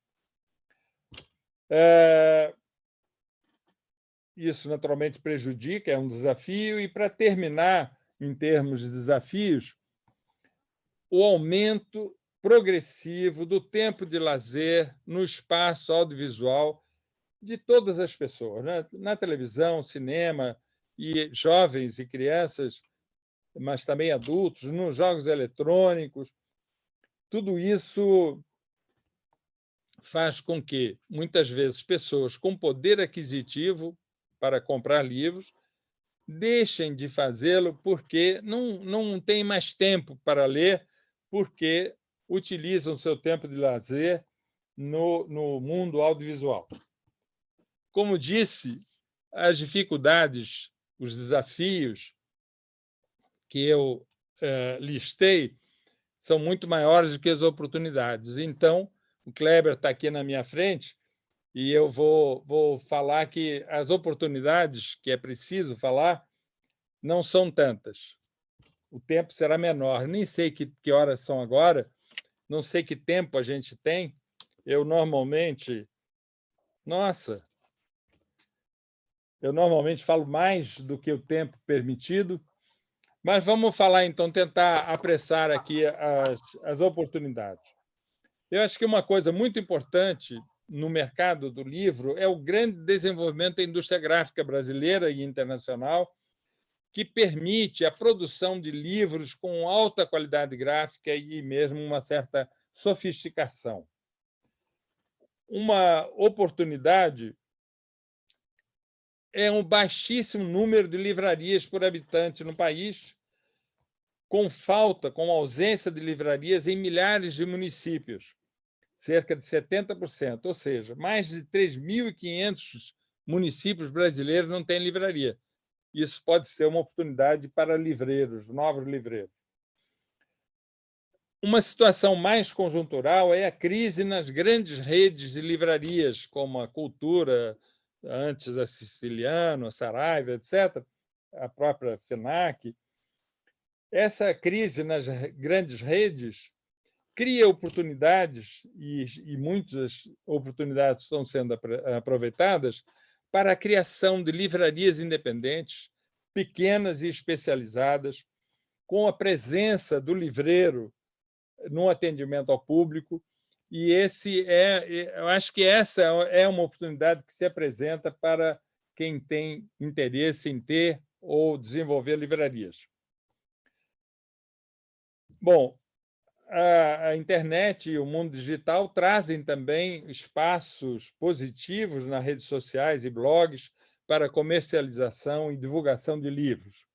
isso naturalmente prejudica, é um desafio. E, para terminar, em termos de desafios, o aumento progressivo do tempo de lazer no espaço audiovisual de todas as pessoas, né? Na televisão, cinema, e jovens e crianças, mas também adultos, nos jogos eletrônicos. Tudo isso faz com que, muitas vezes, pessoas com poder aquisitivo para comprar livros deixem de fazê-lo porque não têm mais tempo para ler, porque utilizam seu tempo de lazer no mundo audiovisual. Como disse, as dificuldades, os desafios que eu listei são muito maiores do que as oportunidades. Então, o Kleber está aqui na minha frente e eu vou falar que as oportunidades que é preciso falar não são tantas. O tempo será menor. Nem sei que horas são agora, não sei que tempo a gente tem. Eu normalmente falo mais do que o tempo permitido, mas vamos falar, então, tentar apressar aqui as oportunidades. Eu acho que uma coisa muito importante no mercado do livro é o grande desenvolvimento da indústria gráfica brasileira e internacional, que permite a produção de livros com alta qualidade gráfica e mesmo uma certa sofisticação. Uma oportunidade é um baixíssimo número de livrarias por habitante no país, com ausência de livrarias em milhares de municípios, cerca de 70%, ou seja, mais de 3.500 municípios brasileiros não têm livraria. Isso pode ser uma oportunidade para livreiros, novos livreiros. Uma situação mais conjuntural é a crise nas grandes redes de livrarias, como a Cultura, antes a Siciliano, a Saraiva, etc., a própria FENAC. Essa crise nas grandes redes cria oportunidades, e muitas oportunidades estão sendo aproveitadas, para a criação de livrarias independentes, pequenas e especializadas, com a presença do livreiro no atendimento ao público. E eu acho que essa é uma oportunidade que se apresenta para quem tem interesse em ter ou desenvolver livrarias. Bom, a internet e o mundo digital trazem também espaços positivos nas redes sociais e blogs para comercialização e divulgação de livros.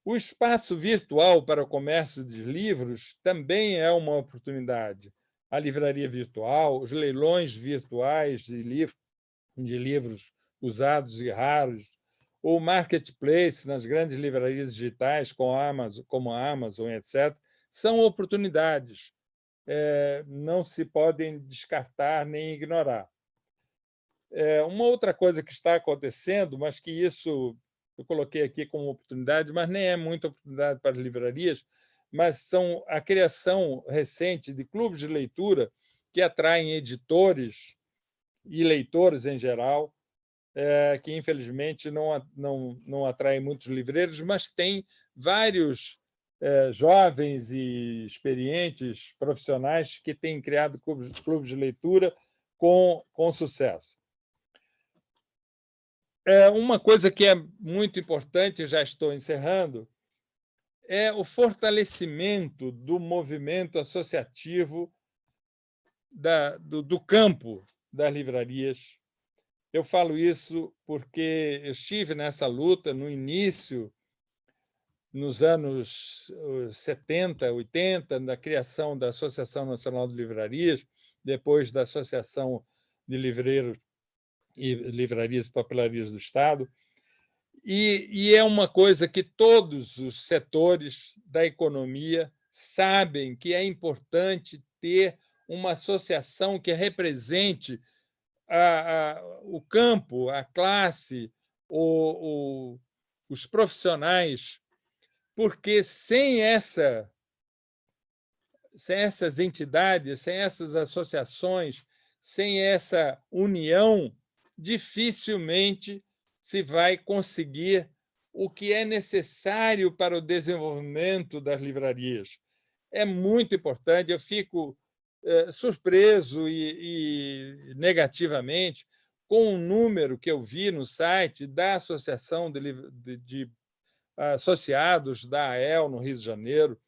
O espaço virtual para o comércio de livros também é uma oportunidade. A livraria virtual, os leilões virtuais de livros usados e raros, o marketplace nas grandes livrarias digitais, como a Amazon, etc., são oportunidades. Não se podem descartar nem ignorar. Uma outra coisa que está acontecendo, mas que isso eu coloquei aqui como oportunidade, mas nem é muita oportunidade para as livrarias, mas são a criação recente de clubes de leitura que atraem editores e leitores em geral, que infelizmente não atraem muitos livreiros, mas tem vários jovens e experientes profissionais que têm criado clubes de leitura com sucesso. Uma coisa que é muito importante, já estou encerrando, é o fortalecimento do movimento associativo do campo das livrarias. Eu falo isso porque eu estive nessa luta no início, nos anos 70, 80, na criação da Associação Nacional de Livrarias, depois da Associação de Livreiros e Livrarias e Papelarias do Estado. E é uma coisa que todos os setores da economia sabem que é importante ter uma associação que represente o campo, a classe, os profissionais, porque sem essas entidades, sem essas associações, sem essa união, dificilmente se vai conseguir o que é necessário para o desenvolvimento das livrarias. É muito importante, eu fico surpreso e negativamente com o número que eu vi no site da Associação de Associados da AEL no Rio de Janeiro.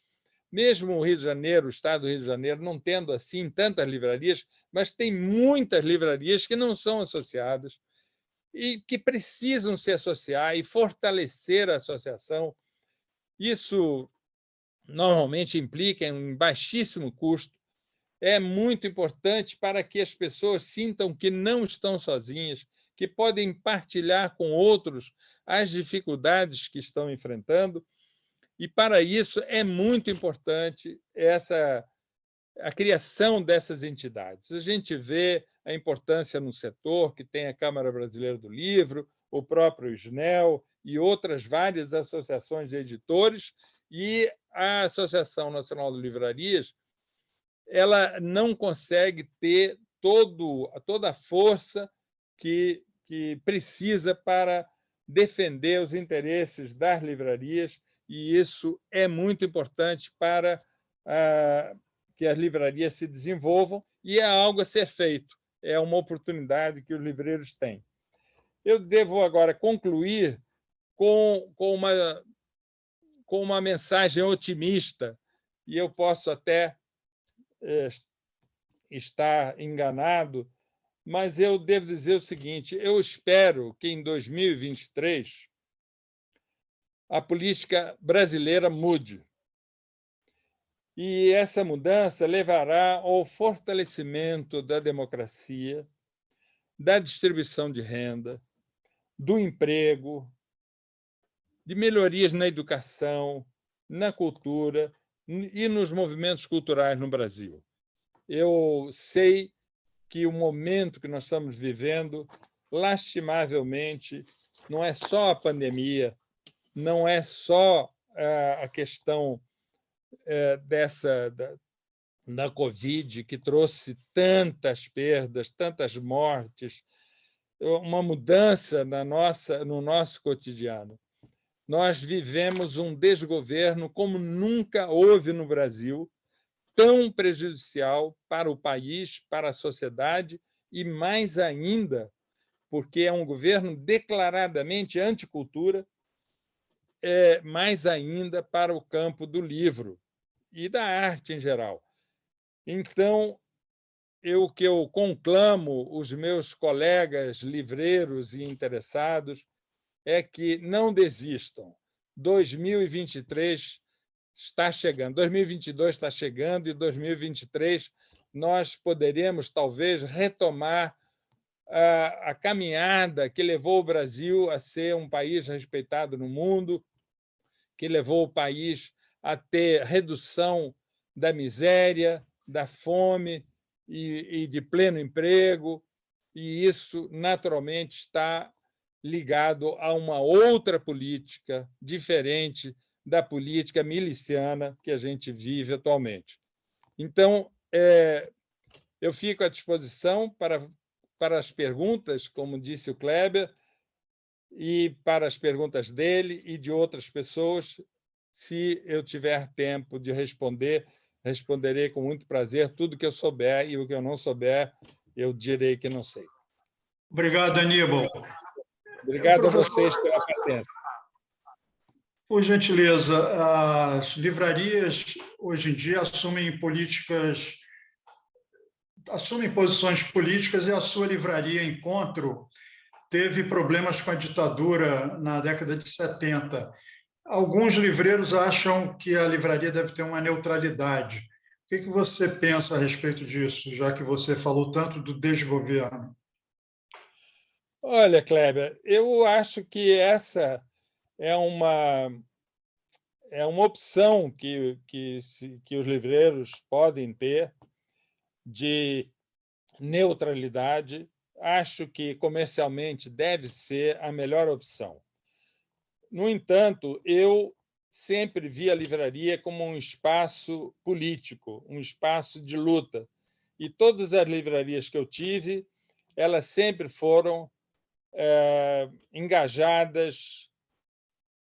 Mesmo o Rio de Janeiro, o estado do Rio de Janeiro, não tendo assim tantas livrarias, mas tem muitas livrarias que não são associadas e que precisam se associar e fortalecer a associação. Isso normalmente implica em um baixíssimo custo. É muito importante para que as pessoas sintam que não estão sozinhas, que podem partilhar com outros as dificuldades que estão enfrentando. E, para isso, é muito importante a criação dessas entidades. A gente vê a importância no setor, que tem a Câmara Brasileira do Livro, o próprio SNEL e outras várias associações de editores, e a Associação Nacional de Livrarias, ela não consegue ter toda a força que precisa para defender os interesses das livrarias, e isso é muito importante para que as livrarias se desenvolvam, e é algo a ser feito, é uma oportunidade que os livreiros têm. Eu devo agora concluir com uma mensagem otimista, e eu posso até estar enganado, mas eu devo dizer o seguinte: eu espero que em 2023 a política brasileira mude. E essa mudança levará ao fortalecimento da democracia, da distribuição de renda, do emprego, de melhorias na educação, na cultura e nos movimentos culturais no Brasil. Eu sei que o momento que nós estamos vivendo, lastimavelmente, não é só a pandemia, não é só a questão da Covid, que trouxe tantas perdas, tantas mortes, uma mudança no nosso cotidiano. Nós vivemos um desgoverno como nunca houve no Brasil, tão prejudicial para o país, para a sociedade, e mais ainda, porque é um governo declaradamente anticultura, mais ainda para o campo do livro e da arte em geral. Então, eu conclamo os meus colegas livreiros e interessados é que não desistam. 2023 está chegando, 2022 está chegando, e 2023 nós poderemos, talvez, retomar a caminhada que levou o Brasil a ser um país respeitado no mundo, que levou o país a ter redução da miséria, da fome e de pleno emprego, e isso, naturalmente, está ligado a uma outra política diferente da política miliciana que a gente vive atualmente. Então, eu fico à disposição para as perguntas, como disse o Kleber, e para as perguntas dele e de outras pessoas. Se eu tiver tempo de responder, responderei com muito prazer tudo que eu souber, e o que eu não souber, eu direi que não sei. Obrigado, Aníbal. Obrigado a vocês pela paciência. Por gentileza, as livrarias, hoje em dia, assumem posições políticas, e a sua livraria Encontro teve problemas com a ditadura na década de 70. Alguns livreiros acham que a livraria deve ter uma neutralidade. O que você pensa a respeito disso, já que você falou tanto do desgoverno? Olha, Kleber, eu acho que essa é uma opção que os livreiros podem ter de neutralidade. Acho que comercialmente deve ser a melhor opção. No entanto, eu sempre vi a livraria como um espaço político, um espaço de luta. E todas as livrarias que eu tive, elas sempre foram engajadas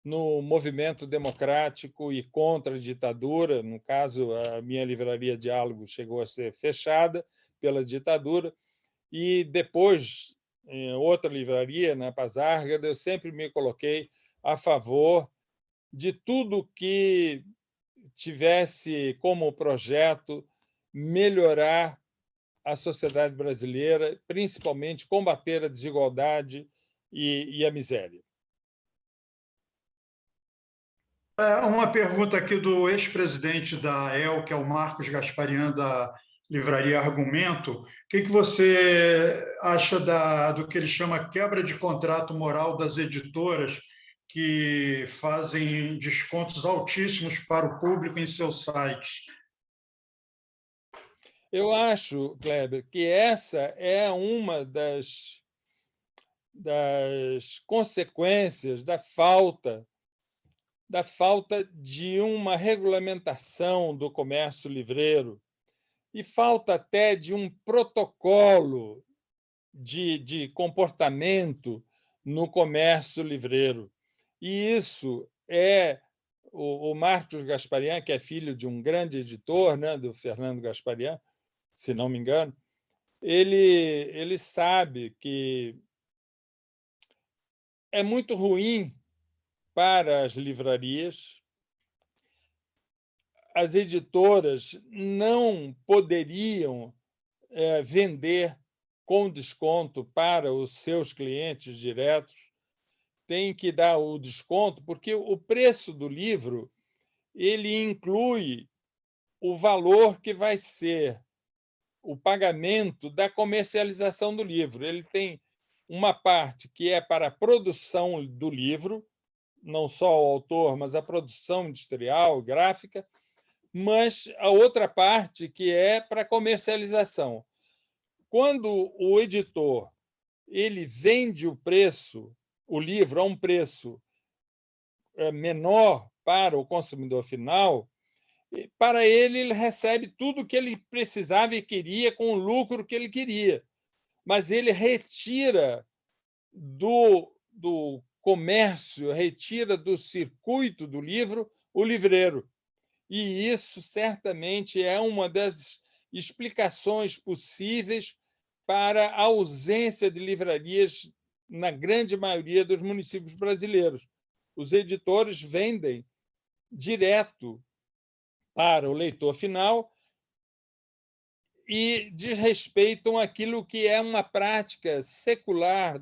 no movimento democrático e contra a ditadura. No caso, a minha livraria Diálogo chegou a ser fechada pela ditadura, e depois, em outra livraria, na Paz Árgada, eu sempre me coloquei a favor de tudo que tivesse como projeto melhorar a sociedade brasileira, principalmente combater a desigualdade e a miséria. Uma pergunta aqui do ex-presidente da AEL, que é o Marcos Gasparian, da livraria Argumento. O que você acha do que ele chama quebra de contrato moral das editoras que fazem descontos altíssimos para o público em seus sites? Eu acho, Kleber, que essa é uma das consequências da falta de uma regulamentação do comércio livreiro e falta até de um protocolo de comportamento no comércio livreiro. E isso o Marcos Gasparian, que é filho de um grande editor, né, do Fernando Gasparian, se não me engano, ele sabe que é muito ruim para as livrarias. As editoras não poderiam vender com desconto para os seus clientes diretos. Tem que dar o desconto, porque o preço do livro ele inclui o valor que vai ser o pagamento da comercialização do livro. Ele tem uma parte que é para a produção do livro, não só o autor, mas a produção industrial, gráfica, mas a outra parte que é para a comercialização. Quando o editor ele vende o livro a um preço menor para o consumidor final, para ele recebe tudo o que ele precisava e queria com o lucro que ele queria, mas ele retira do comércio, retira do circuito do livro o livreiro. E isso certamente é uma das explicações possíveis para a ausência de livrarias na grande maioria dos municípios brasileiros. Os editores vendem direto para o leitor final e desrespeitam aquilo que é uma prática secular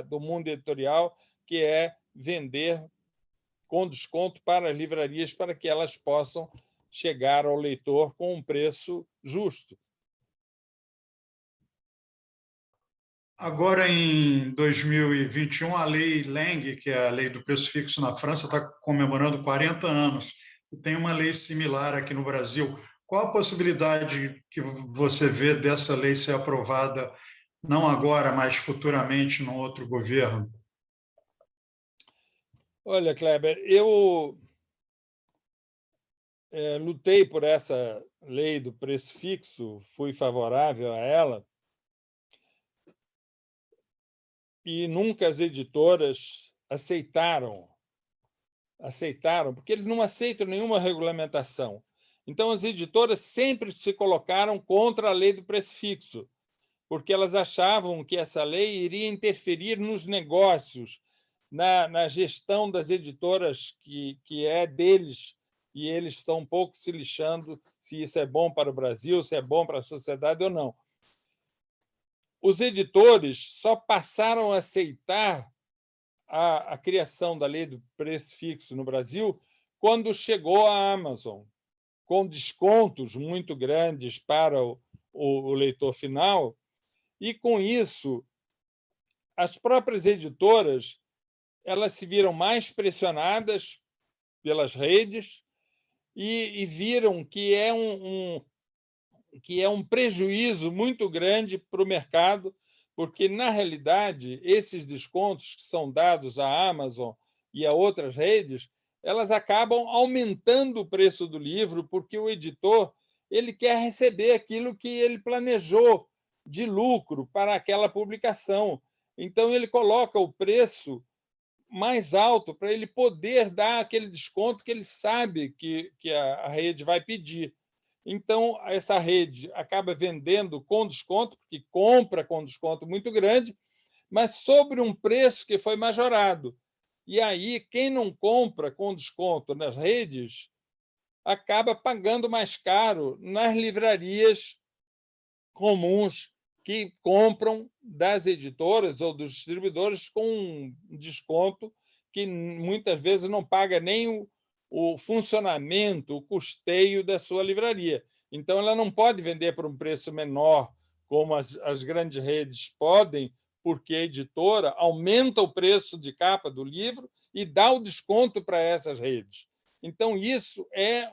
do mundo editorial, que é vender com desconto para as livrarias para que elas possam chegar ao leitor com um preço justo. Agora, em 2021, a Lei Lang, que é a lei do preço fixo na França, está comemorando 40 anos. E tem uma lei similar aqui no Brasil. Qual a possibilidade que você vê dessa lei ser aprovada, não agora, mas futuramente, num outro governo? Olha, Kleber, eu lutei por essa lei do preço fixo, fui favorável a ela, e nunca as editoras aceitaram, porque eles não aceitam nenhuma regulamentação. Então, as editoras sempre se colocaram contra a lei do preço fixo, porque elas achavam que essa lei iria interferir nos negócios, na gestão das editoras, que é deles, e eles estão um pouco se lixando se isso é bom para o Brasil, se é bom para a sociedade ou não. Os editores só passaram a aceitar a criação da lei do preço fixo no Brasil quando chegou a Amazon, com descontos muito grandes para o leitor final, e, com isso, as próprias editoras elas se viram mais pressionadas pelas redes e viram que é um prejuízo muito grande para o mercado, porque, na realidade, esses descontos que são dados à Amazon e a outras redes, elas acabam aumentando o preço do livro, porque o editor ele quer receber aquilo que ele planejou de lucro para aquela publicação. Então, ele coloca o preço mais alto para ele poder dar aquele desconto que ele sabe que a rede vai pedir. Então, essa rede acaba vendendo com desconto, porque compra com desconto muito grande, mas sobre um preço que foi majorado. E aí, quem não compra com desconto nas redes acaba pagando mais caro nas livrarias comuns que compram das editoras ou dos distribuidores com um desconto que muitas vezes não paga nem o funcionamento, o custeio da sua livraria. Então, ela não pode vender por um preço menor, como as grandes redes podem, porque a editora aumenta o preço de capa do livro e dá o desconto para essas redes. Então, isso é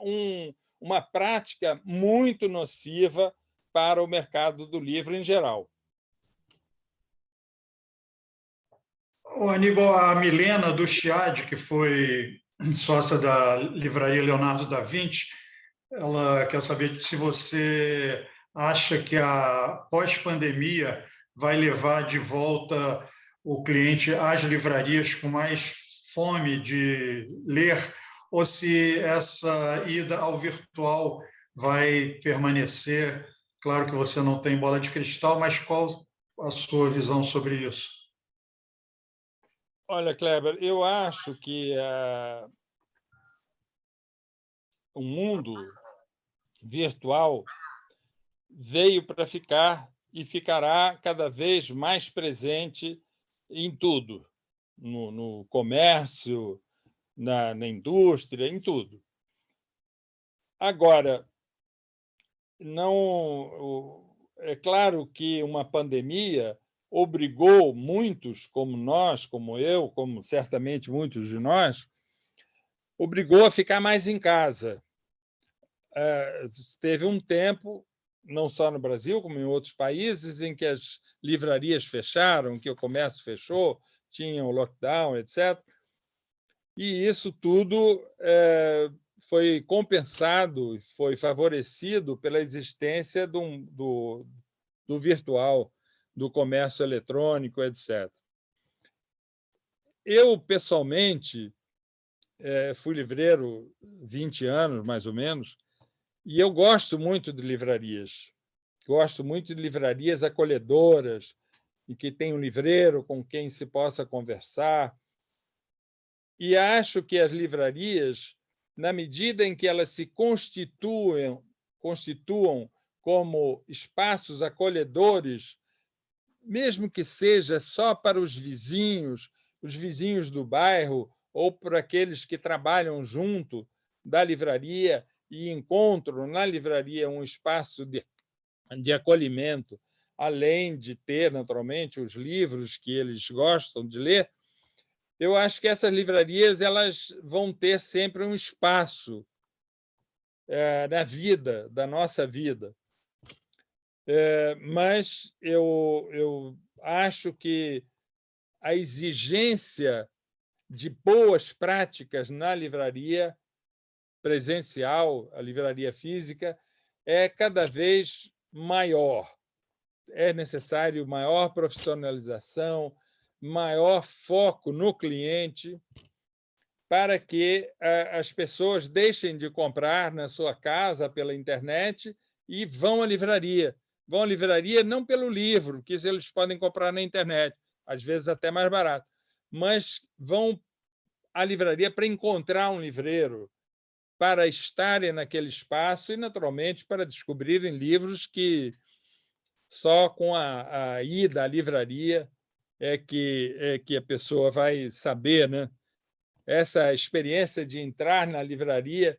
uma prática muito nociva para o mercado do livro em geral. O Aníbal, a Milena do Chiad, que foi sócia da livraria Leonardo da Vinci, ela quer saber se você acha que a pós-pandemia vai levar de volta o cliente às livrarias com mais fome de ler, ou se essa ida ao virtual vai permanecer. Claro que você não tem bola de cristal, mas qual a sua visão sobre isso? Olha, Kleber, eu acho que o mundo virtual veio para ficar e ficará cada vez mais presente em tudo, no comércio, na indústria, em tudo. Agora, é claro que uma pandemia obrigou muitos, como nós, como eu, como certamente muitos de nós, obrigou a ficar mais em casa. Teve um tempo, não só no Brasil, como em outros países, em que as livrarias fecharam, que o comércio fechou, tinha o lockdown, etc. E isso tudo foi compensado, foi favorecido pela existência do virtual, do comércio eletrônico, etc. Eu, pessoalmente, fui livreiro 20 anos, mais ou menos, e eu gosto muito de livrarias. Gosto muito de livrarias acolhedoras, e que tem um livreiro com quem se possa conversar. E acho que as livrarias, na medida em que elas se constituam como espaços acolhedores, mesmo que seja só para os vizinhos do bairro ou para aqueles que trabalham junto da livraria e encontram na livraria um espaço de acolhimento, além de ter, naturalmente, os livros que eles gostam de ler, eu acho que essas livrarias elas vão ter sempre um espaço na vida, da nossa vida. Mas eu acho que a exigência de boas práticas na livraria presencial, a livraria física, é cada vez maior. É necessário maior profissionalização, maior foco no cliente, para que as pessoas deixem de comprar na sua casa pela internet e vão à livraria. Vão à livraria não pelo livro, que eles podem comprar na internet, às vezes até mais barato, mas vão à livraria para encontrar um livreiro, para estarem naquele espaço e, naturalmente, para descobrirem livros que só com a ida à livraria é que a pessoa vai saber, né? Essa experiência de entrar na livraria,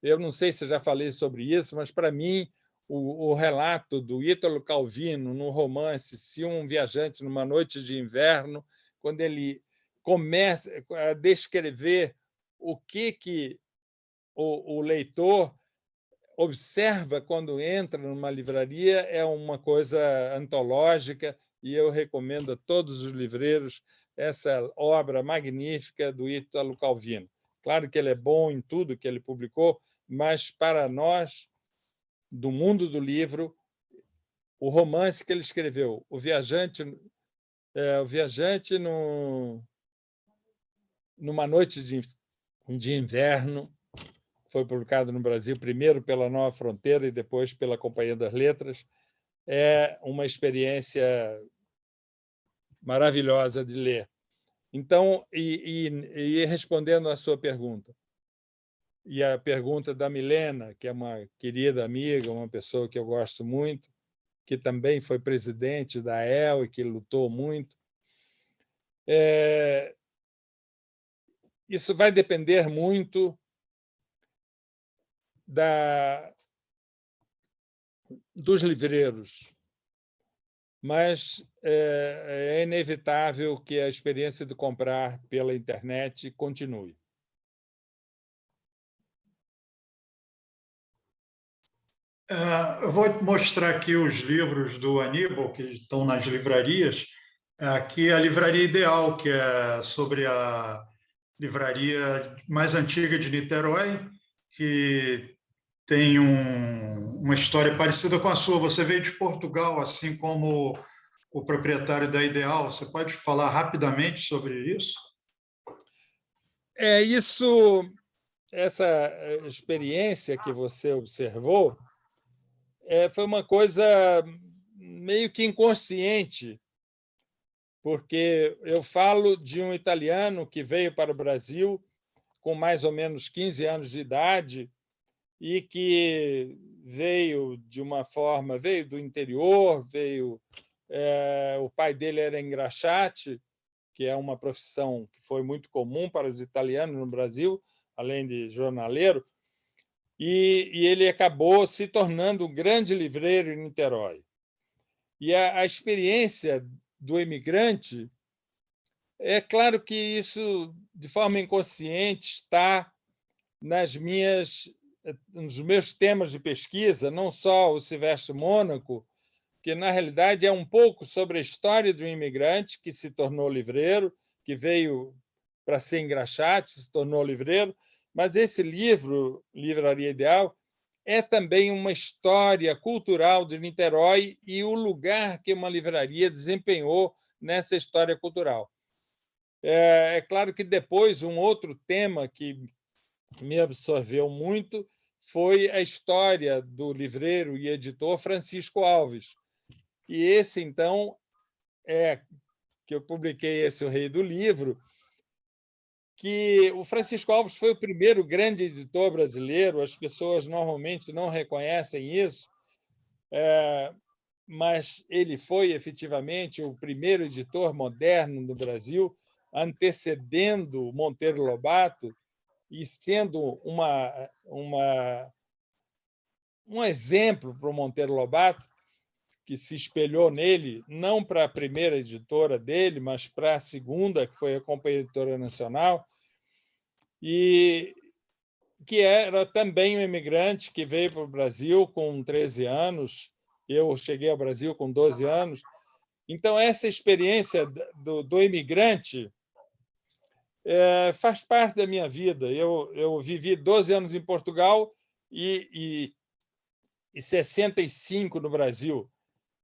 eu não sei se eu já falei sobre isso, mas, para mim, o relato do Ítalo Calvino no romance Se um Viajante numa Noite de Inverno, quando ele começa a descrever o que o leitor observa quando entra numa livraria, é uma coisa antológica, e eu recomendo a todos os livreiros essa obra magnífica do Ítalo Calvino. Claro que ele é bom em tudo que ele publicou, mas, para nós, do mundo do livro, o romance que ele escreveu, O Viajante, numa noite de inverno, foi publicado no Brasil, primeiro pela Nova Fronteira e depois pela Companhia das Letras. É uma experiência maravilhosa de ler. Então, respondendo à sua pergunta, e a pergunta da Milena, que é uma querida amiga, uma pessoa que eu gosto muito, que também foi presidente da AEL e que lutou muito, isso vai depender muito dos livreiros, mas é inevitável que a experiência de comprar pela internet continue. Eu vou mostrar aqui os livros do Aníbal, que estão nas livrarias. Aqui é a Livraria Ideal, que é sobre a livraria mais antiga de Niterói, que tem uma história parecida com a sua. Você veio de Portugal, assim como o proprietário da Ideal. Você pode falar rapidamente sobre isso? Essa experiência que você observou foi uma coisa meio que inconsciente, porque eu falo de um italiano que veio para o Brasil com mais ou menos 15 anos de idade e que veio de uma forma, veio do interior, o pai dele era engraxate, que é uma profissão que foi muito comum para os italianos no Brasil, além de jornaleiro, e ele acabou se tornando um grande livreiro em Niterói. E a experiência do imigrante, é claro que isso, de forma inconsciente, está nos meus temas de pesquisa, não só o Silvestre Mônaco, que, na realidade, é um pouco sobre a história do imigrante que se tornou livreiro, que veio para ser engraxate, se tornou livreiro, mas esse livro, Livraria Ideal, é também uma história cultural de Niterói e o lugar que uma livraria desempenhou nessa história cultural. É claro que depois um outro tema que me absorveu muito foi a história do livreiro e editor Francisco Alves. E esse, então, que eu publiquei O Rei do Livro, que o Francisco Alves foi o primeiro grande editor brasileiro, as pessoas normalmente não reconhecem isso, mas ele foi efetivamente o primeiro editor moderno do Brasil, antecedendo Monteiro Lobato e sendo um exemplo para o Monteiro Lobato, que se espelhou nele, não para a primeira editora dele, mas para a segunda, que foi a Companhia Editora Nacional, e que era também um imigrante que veio para o Brasil com 13 anos. Eu cheguei ao Brasil com 12 anos. Então, essa experiência do imigrante faz parte da minha vida. Eu vivi 12 anos em Portugal e 65 no Brasil.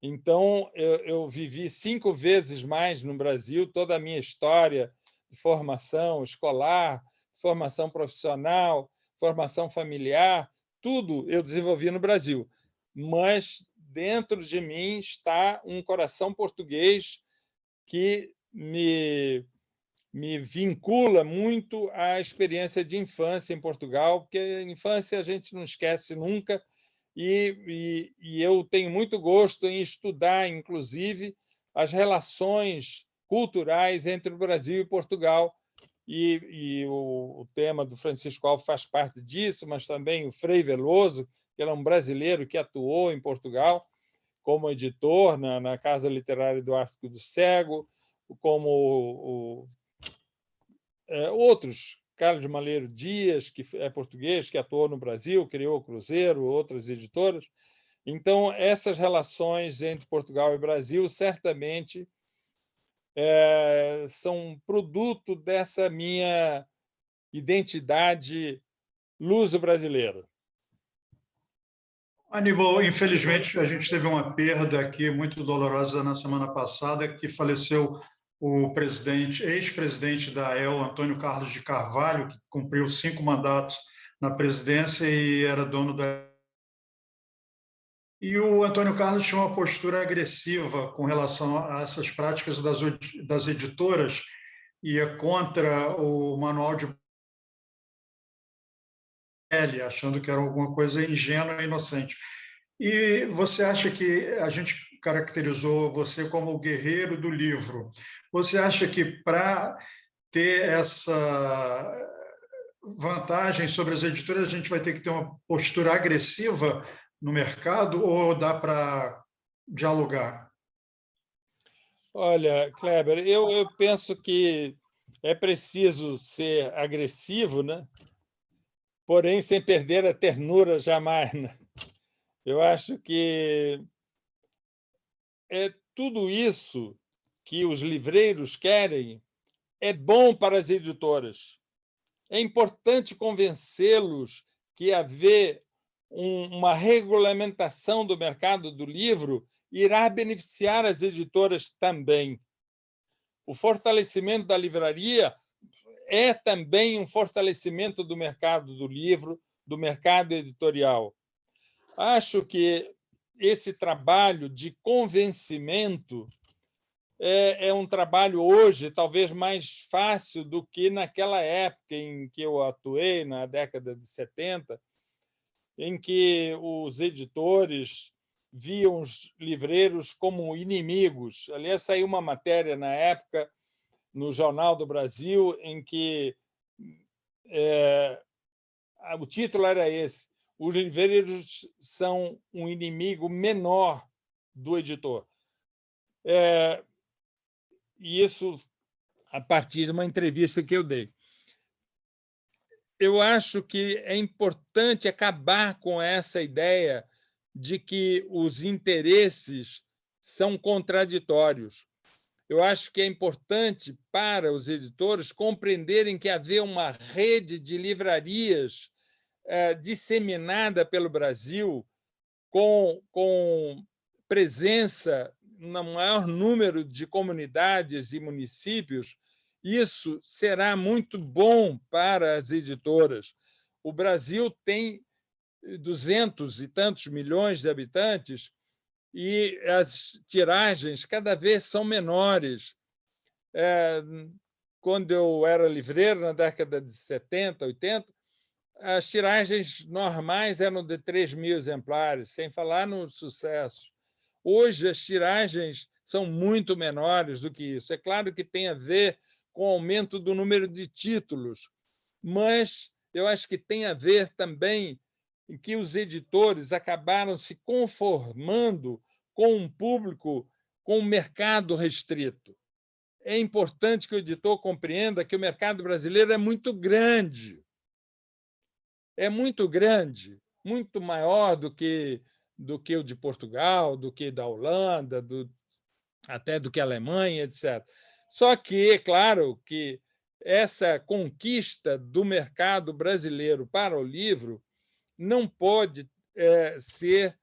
Então, eu vivi 5 vezes mais no Brasil, toda a minha história de formação escolar, formação profissional, formação familiar, tudo eu desenvolvi no Brasil. Mas dentro de mim está um coração português que me vincula muito à experiência de infância em Portugal, porque a infância a gente não esquece nunca, e eu tenho muito gosto em estudar, inclusive, as relações culturais entre o Brasil e Portugal, e o tema do Francisco Alves faz parte disso, mas também o Frei Veloso, que era um brasileiro que atuou em Portugal como editor na Casa Literária do Arco do Cego, como outros, Carlos Malheiro Dias, que é português, que atuou no Brasil, criou o Cruzeiro, outras editoras. Então, essas relações entre Portugal e Brasil certamente são produto dessa minha identidade luso-brasileira. Aníbal, infelizmente, a gente teve uma perda aqui muito dolorosa na semana passada, que faleceu o presidente, ex-presidente da AEL, Antônio Carlos de Carvalho, que cumpriu 5 mandatos na presidência e era dono da... E o Antônio Carlos tinha uma postura agressiva com relação a essas práticas das editoras, ia contra o manual de L, achando que era alguma coisa ingênua e inocente. E você acha que a gente caracterizou você como o guerreiro do livro? Você acha que para ter essa vantagem sobre as editoras, a gente vai ter que ter uma postura agressiva no mercado ou dá para dialogar? Olha, Kleber, eu penso que é preciso ser agressivo, né? Porém, sem perder a ternura jamais, né? Eu acho que é tudo isso que os livreiros querem é bom para as editoras. É importante convencê-los que haver uma regulamentação do mercado do livro irá beneficiar as editoras também. O fortalecimento da livraria é também um fortalecimento do mercado do livro, do mercado editorial. Acho que esse trabalho de convencimento é um trabalho hoje talvez mais fácil do que naquela época em que eu atuei, na década de 70, em que os editores viam os livreiros como inimigos. Aliás, saiu uma matéria na época no Jornal do Brasil em que o título era esse: os livreiros são um inimigo menor do editor. E isso a partir de uma entrevista que eu dei. Eu acho que é importante acabar com essa ideia de que os interesses são contraditórios. Eu acho que é importante para os editores compreenderem que haver uma rede de livrarias disseminada pelo Brasil, com presença no maior número de comunidades e municípios, isso será muito bom para as editoras. O Brasil tem 200 e tantos milhões de habitantes e as tiragens cada vez são menores. Quando eu era livreiro, na década de 70, 80, as tiragens normais eram de 3.000 exemplares, sem falar no sucesso. Hoje, as tiragens são muito menores do que isso. É claro que tem a ver com o aumento do número de títulos, mas eu acho que tem a ver também em que os editores acabaram se conformando com um público, com um mercado restrito. É importante que o editor compreenda que o mercado brasileiro é muito grande, muito maior do que o de Portugal, do que da Holanda, até do que a Alemanha, etc. Só que, é claro, que essa conquista do mercado brasileiro para o livro não pode ser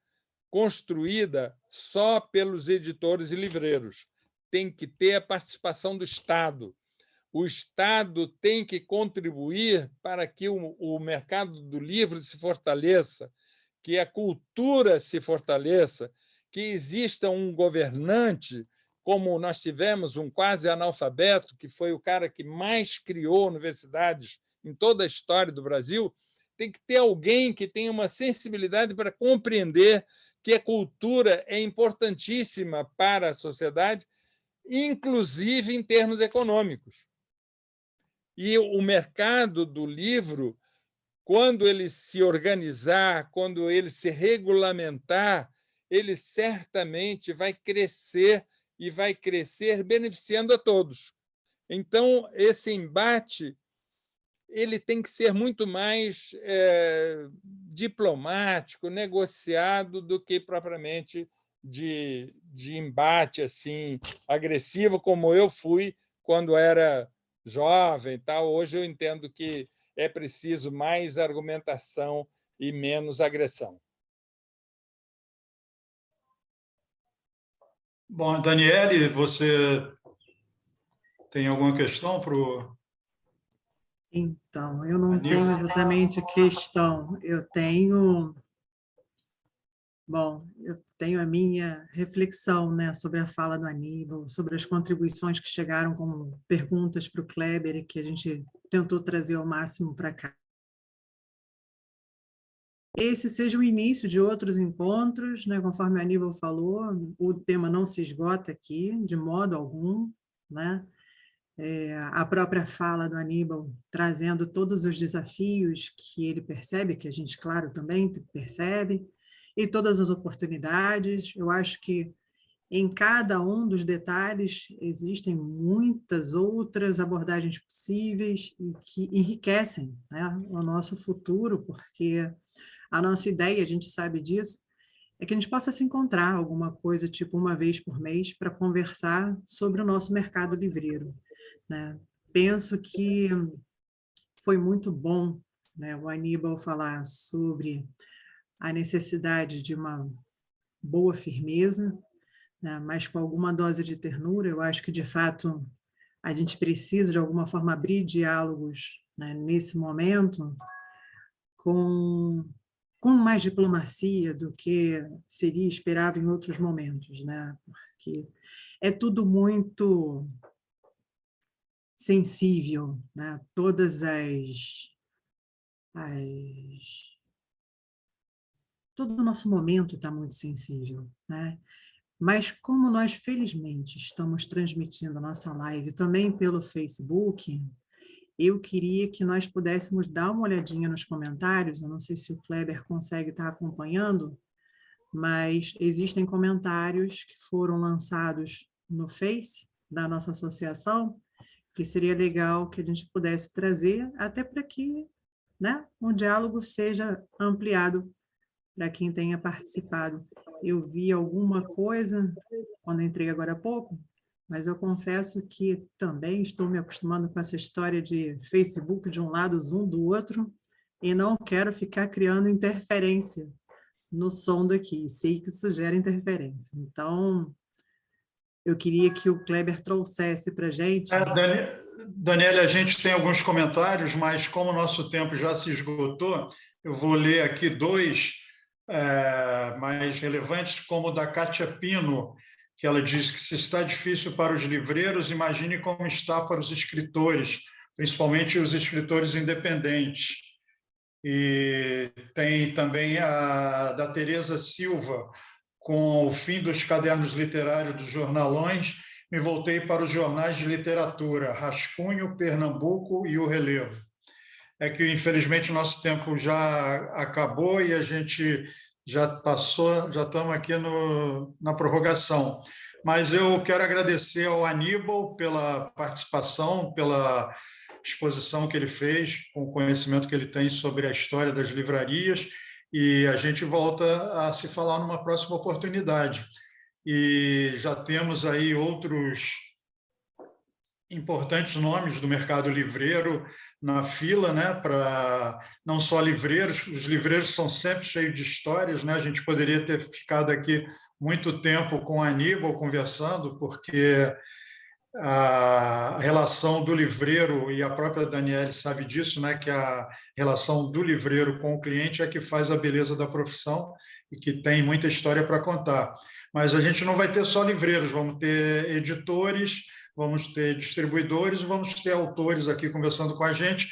construída só pelos editores e livreiros. Tem que ter a participação do Estado. O Estado tem que contribuir para que o mercado do livro se fortaleça, que a cultura se fortaleça, que exista um governante, como nós tivemos um quase analfabeto, que foi o cara que mais criou universidades em toda a história do Brasil. Tem que ter alguém que tenha uma sensibilidade para compreender que a cultura é importantíssima para a sociedade, inclusive em termos econômicos. E o mercado do livro, quando ele se organizar, quando ele se regulamentar, ele certamente vai crescer e vai crescer beneficiando a todos. Então, esse embate ele tem que ser muito mais diplomático, negociado, do que propriamente de embate assim agressivo, como eu fui quando era jovem. Tal. Hoje eu entendo que é preciso mais argumentação e menos agressão. Bom, Daniele, você tem alguma questão para o Então, eu não Aníbal? tenho exatamente questão, eu tenho a minha reflexão, né, sobre a fala do Aníbal, sobre as contribuições que chegaram como perguntas para o Kleber e que a gente tentou trazer ao máximo para cá. Esse seja o início de outros encontros, né, conforme o Aníbal falou, o tema não se esgota aqui, de modo algum, né? A própria fala do Aníbal trazendo todos os desafios que ele percebe, que a gente, claro, também percebe, e todas as oportunidades. Eu acho que em cada um dos detalhes existem muitas outras abordagens possíveis e que enriquecem, né, o nosso futuro, porque a nossa ideia, a gente sabe disso, é que a gente possa se encontrar alguma coisa, tipo uma vez por mês, para conversar sobre o nosso mercado livreiro, né? Penso que foi muito bom, né, o Aníbal falar sobre a necessidade de uma boa firmeza, né, mas com alguma dose de ternura. Eu acho que, de fato, a gente precisa, de alguma forma, abrir diálogos, né, nesse momento com mais diplomacia do que seria esperável em outros momentos, né? Porque é tudo muito sensível, né? Todo o nosso momento está muito sensível, né? Mas como nós, felizmente, estamos transmitindo a nossa live também pelo Facebook, eu queria que nós pudéssemos dar uma olhadinha nos comentários. Eu não sei se o Kleber consegue estar acompanhando, mas existem comentários que foram lançados no Face da nossa associação, que seria legal que a gente pudesse trazer, até para que, né, um diálogo seja ampliado para quem tenha participado. Eu vi alguma coisa quando entrei agora há pouco, mas eu confesso que também estou me acostumando com essa história de Facebook de um lado, Zoom do outro, e não quero ficar criando interferência no som daqui. Sei que isso gera interferência. Então, eu queria que o Kleber trouxesse para a gente. Daniela, a gente tem alguns comentários, mas como o nosso tempo já se esgotou, eu vou ler aqui dois mais relevantes, como o da Kátia Pino, que ela diz que se está difícil para os livreiros, imagine como está para os escritores, principalmente os escritores independentes. E tem também a da Tereza Silva, com o fim dos cadernos literários dos jornalões, me voltei para os jornais de literatura, Rascunho, Pernambuco e O Relevo. É que, infelizmente, o nosso tempo já acabou e a gente já passou, já estamos aqui na prorrogação. Mas eu quero agradecer ao Aníbal pela participação, pela exposição que ele fez, com o conhecimento que ele tem sobre a história das livrarias, e a gente volta a se falar numa próxima oportunidade. E já temos aí outros importantes nomes do mercado livreiro na fila, né? Para não só livreiros, os livreiros são sempre cheios de histórias, né? A gente poderia ter ficado aqui muito tempo com a Aníbal conversando, porque a relação do livreiro, e a própria Daniele sabe disso, né, que a relação do livreiro com o cliente é que faz a beleza da profissão e que tem muita história para contar. Mas a gente não vai ter só livreiros, vamos ter editores, vamos ter distribuidores, vamos ter autores aqui conversando com a gente.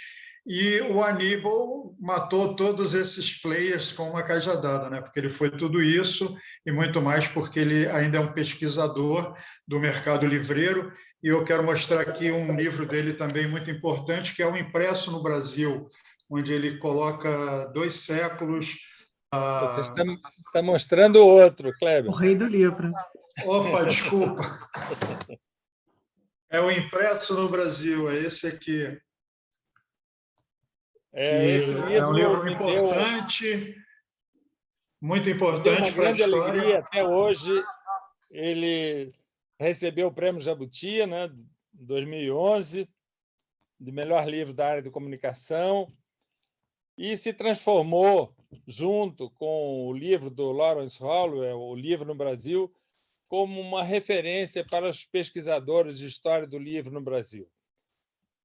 E o Aníbal matou todos esses players com uma cajadada, né? Porque ele foi tudo isso e muito mais, porque ele ainda é um pesquisador do mercado livreiro. E eu quero mostrar aqui um livro dele também muito importante, que é o Impresso no Brasil, onde ele coloca 2 séculos. Você está mostrando outro, Kleber. O rei do livro. Opa, desculpa. É o Impresso no Brasil, é esse aqui. Esse livro é um livro importante, muito importante para a história. Uma grande alegria. Até hoje, ele recebeu o Prêmio Jabuti, né, em 2011, de melhor livro da área de comunicação, e se transformou, junto com o livro do Lawrence Holloway, O Livro no Brasil, como uma referência para os pesquisadores de história do livro no Brasil.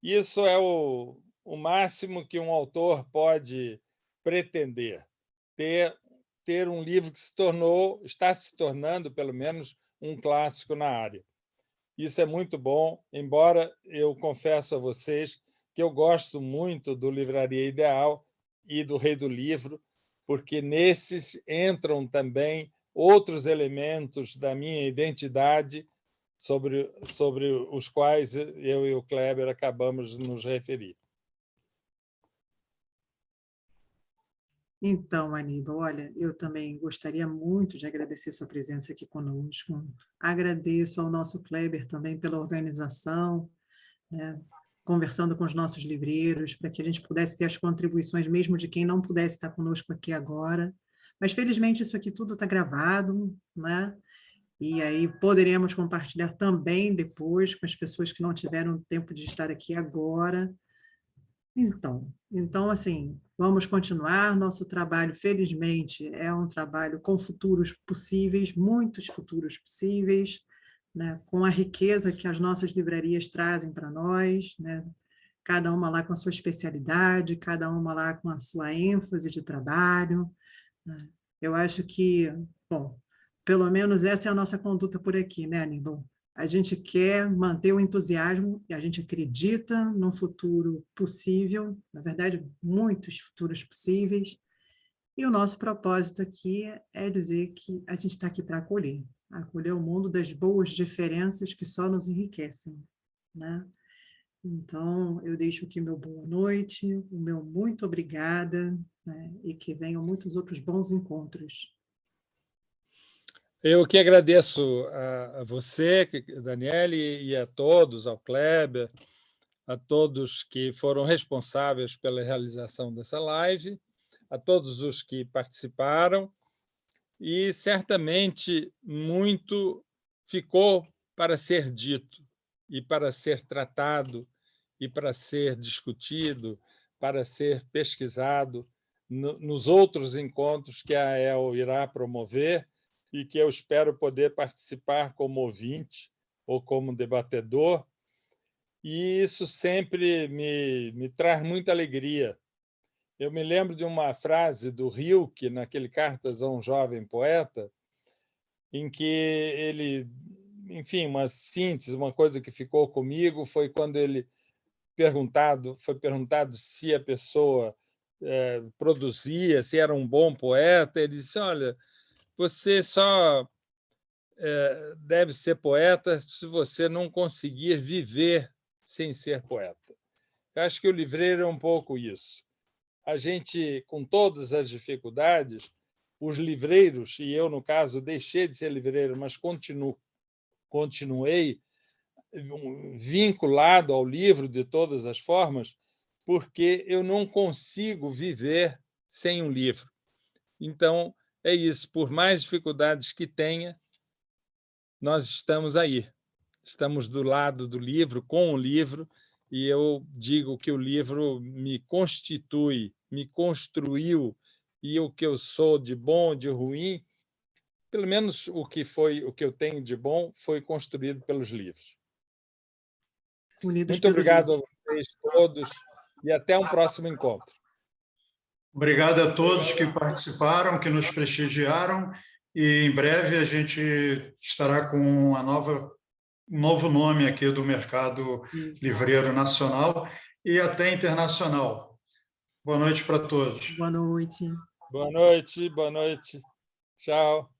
Isso é o máximo que um autor pode pretender, ter um livro que está se tornando, pelo menos, um clássico na área. Isso é muito bom, embora eu confesso a vocês que eu gosto muito do Livraria Ideal e do Rei do Livro, porque nesses entram também outros elementos da minha identidade sobre os quais eu e o Kleber acabamos de nos referir. Então, Aníbal, olha, eu também gostaria muito de agradecer sua presença aqui conosco. Agradeço ao nosso Kleber também pela organização, né, conversando com os nossos livreiros, para que a gente pudesse ter as contribuições, mesmo de quem não pudesse estar conosco aqui agora. Mas, felizmente, isso aqui tudo está gravado, né? E aí poderemos compartilhar também depois com as pessoas que não tiveram tempo de estar aqui agora. Então, assim, vamos continuar. Nosso trabalho, felizmente, é um trabalho com futuros possíveis, muitos futuros possíveis, né? Com a riqueza que as nossas livrarias trazem para nós, né? Cada uma lá com a sua especialidade, cada uma lá com a sua ênfase de trabalho, né? Eu acho que, bom, pelo menos essa é a nossa conduta por aqui, né, Aníbal? A gente quer manter o entusiasmo e a gente acredita num futuro possível, na verdade, muitos futuros possíveis, e o nosso propósito aqui é dizer que a gente está aqui para acolher o mundo das boas diferenças que só nos enriquecem, né? Então, eu deixo aqui meu boa noite, o meu muito obrigada, né? E que venham muitos outros bons encontros. Eu que agradeço a você, Daniele, e a todos, ao Kleber, a todos que foram responsáveis pela realização dessa live, a todos os que participaram, e certamente muito ficou para ser dito, e para ser tratado, e para ser discutido, para ser pesquisado nos outros encontros que a AEL irá promover, e que eu espero poder participar como ouvinte ou como debatedor, e isso sempre me traz muita alegria. Eu me lembro de uma frase do Rilke, naquele Cartas a um Jovem Poeta, em que ele, enfim, uma síntese, uma coisa que ficou comigo, foi quando ele foi perguntado se a pessoa produzia, se era um bom poeta, ele disse, olha, você só deve ser poeta se você não conseguir viver sem ser poeta. Eu acho que o livreiro é um pouco isso. A gente, com todas as dificuldades, os livreiros, e eu, no caso, deixei de ser livreiro, mas continuei vinculado ao livro de todas as formas, porque eu não consigo viver sem um livro. Então, é isso. Por mais dificuldades que tenha, nós estamos aí. Estamos do lado do livro, com o livro, e eu digo que o livro me constitui, me construiu, e o que eu sou de bom, de ruim, pelo menos o que eu tenho de bom, foi construído pelos livros. Unidos Muito obrigado a vocês todos e até um próximo encontro. Obrigado a todos que participaram, que nos prestigiaram, e em breve a gente estará com um novo nome aqui do mercado livreiro nacional e até internacional. Boa noite para todos. Boa noite. Boa noite, boa noite. Tchau.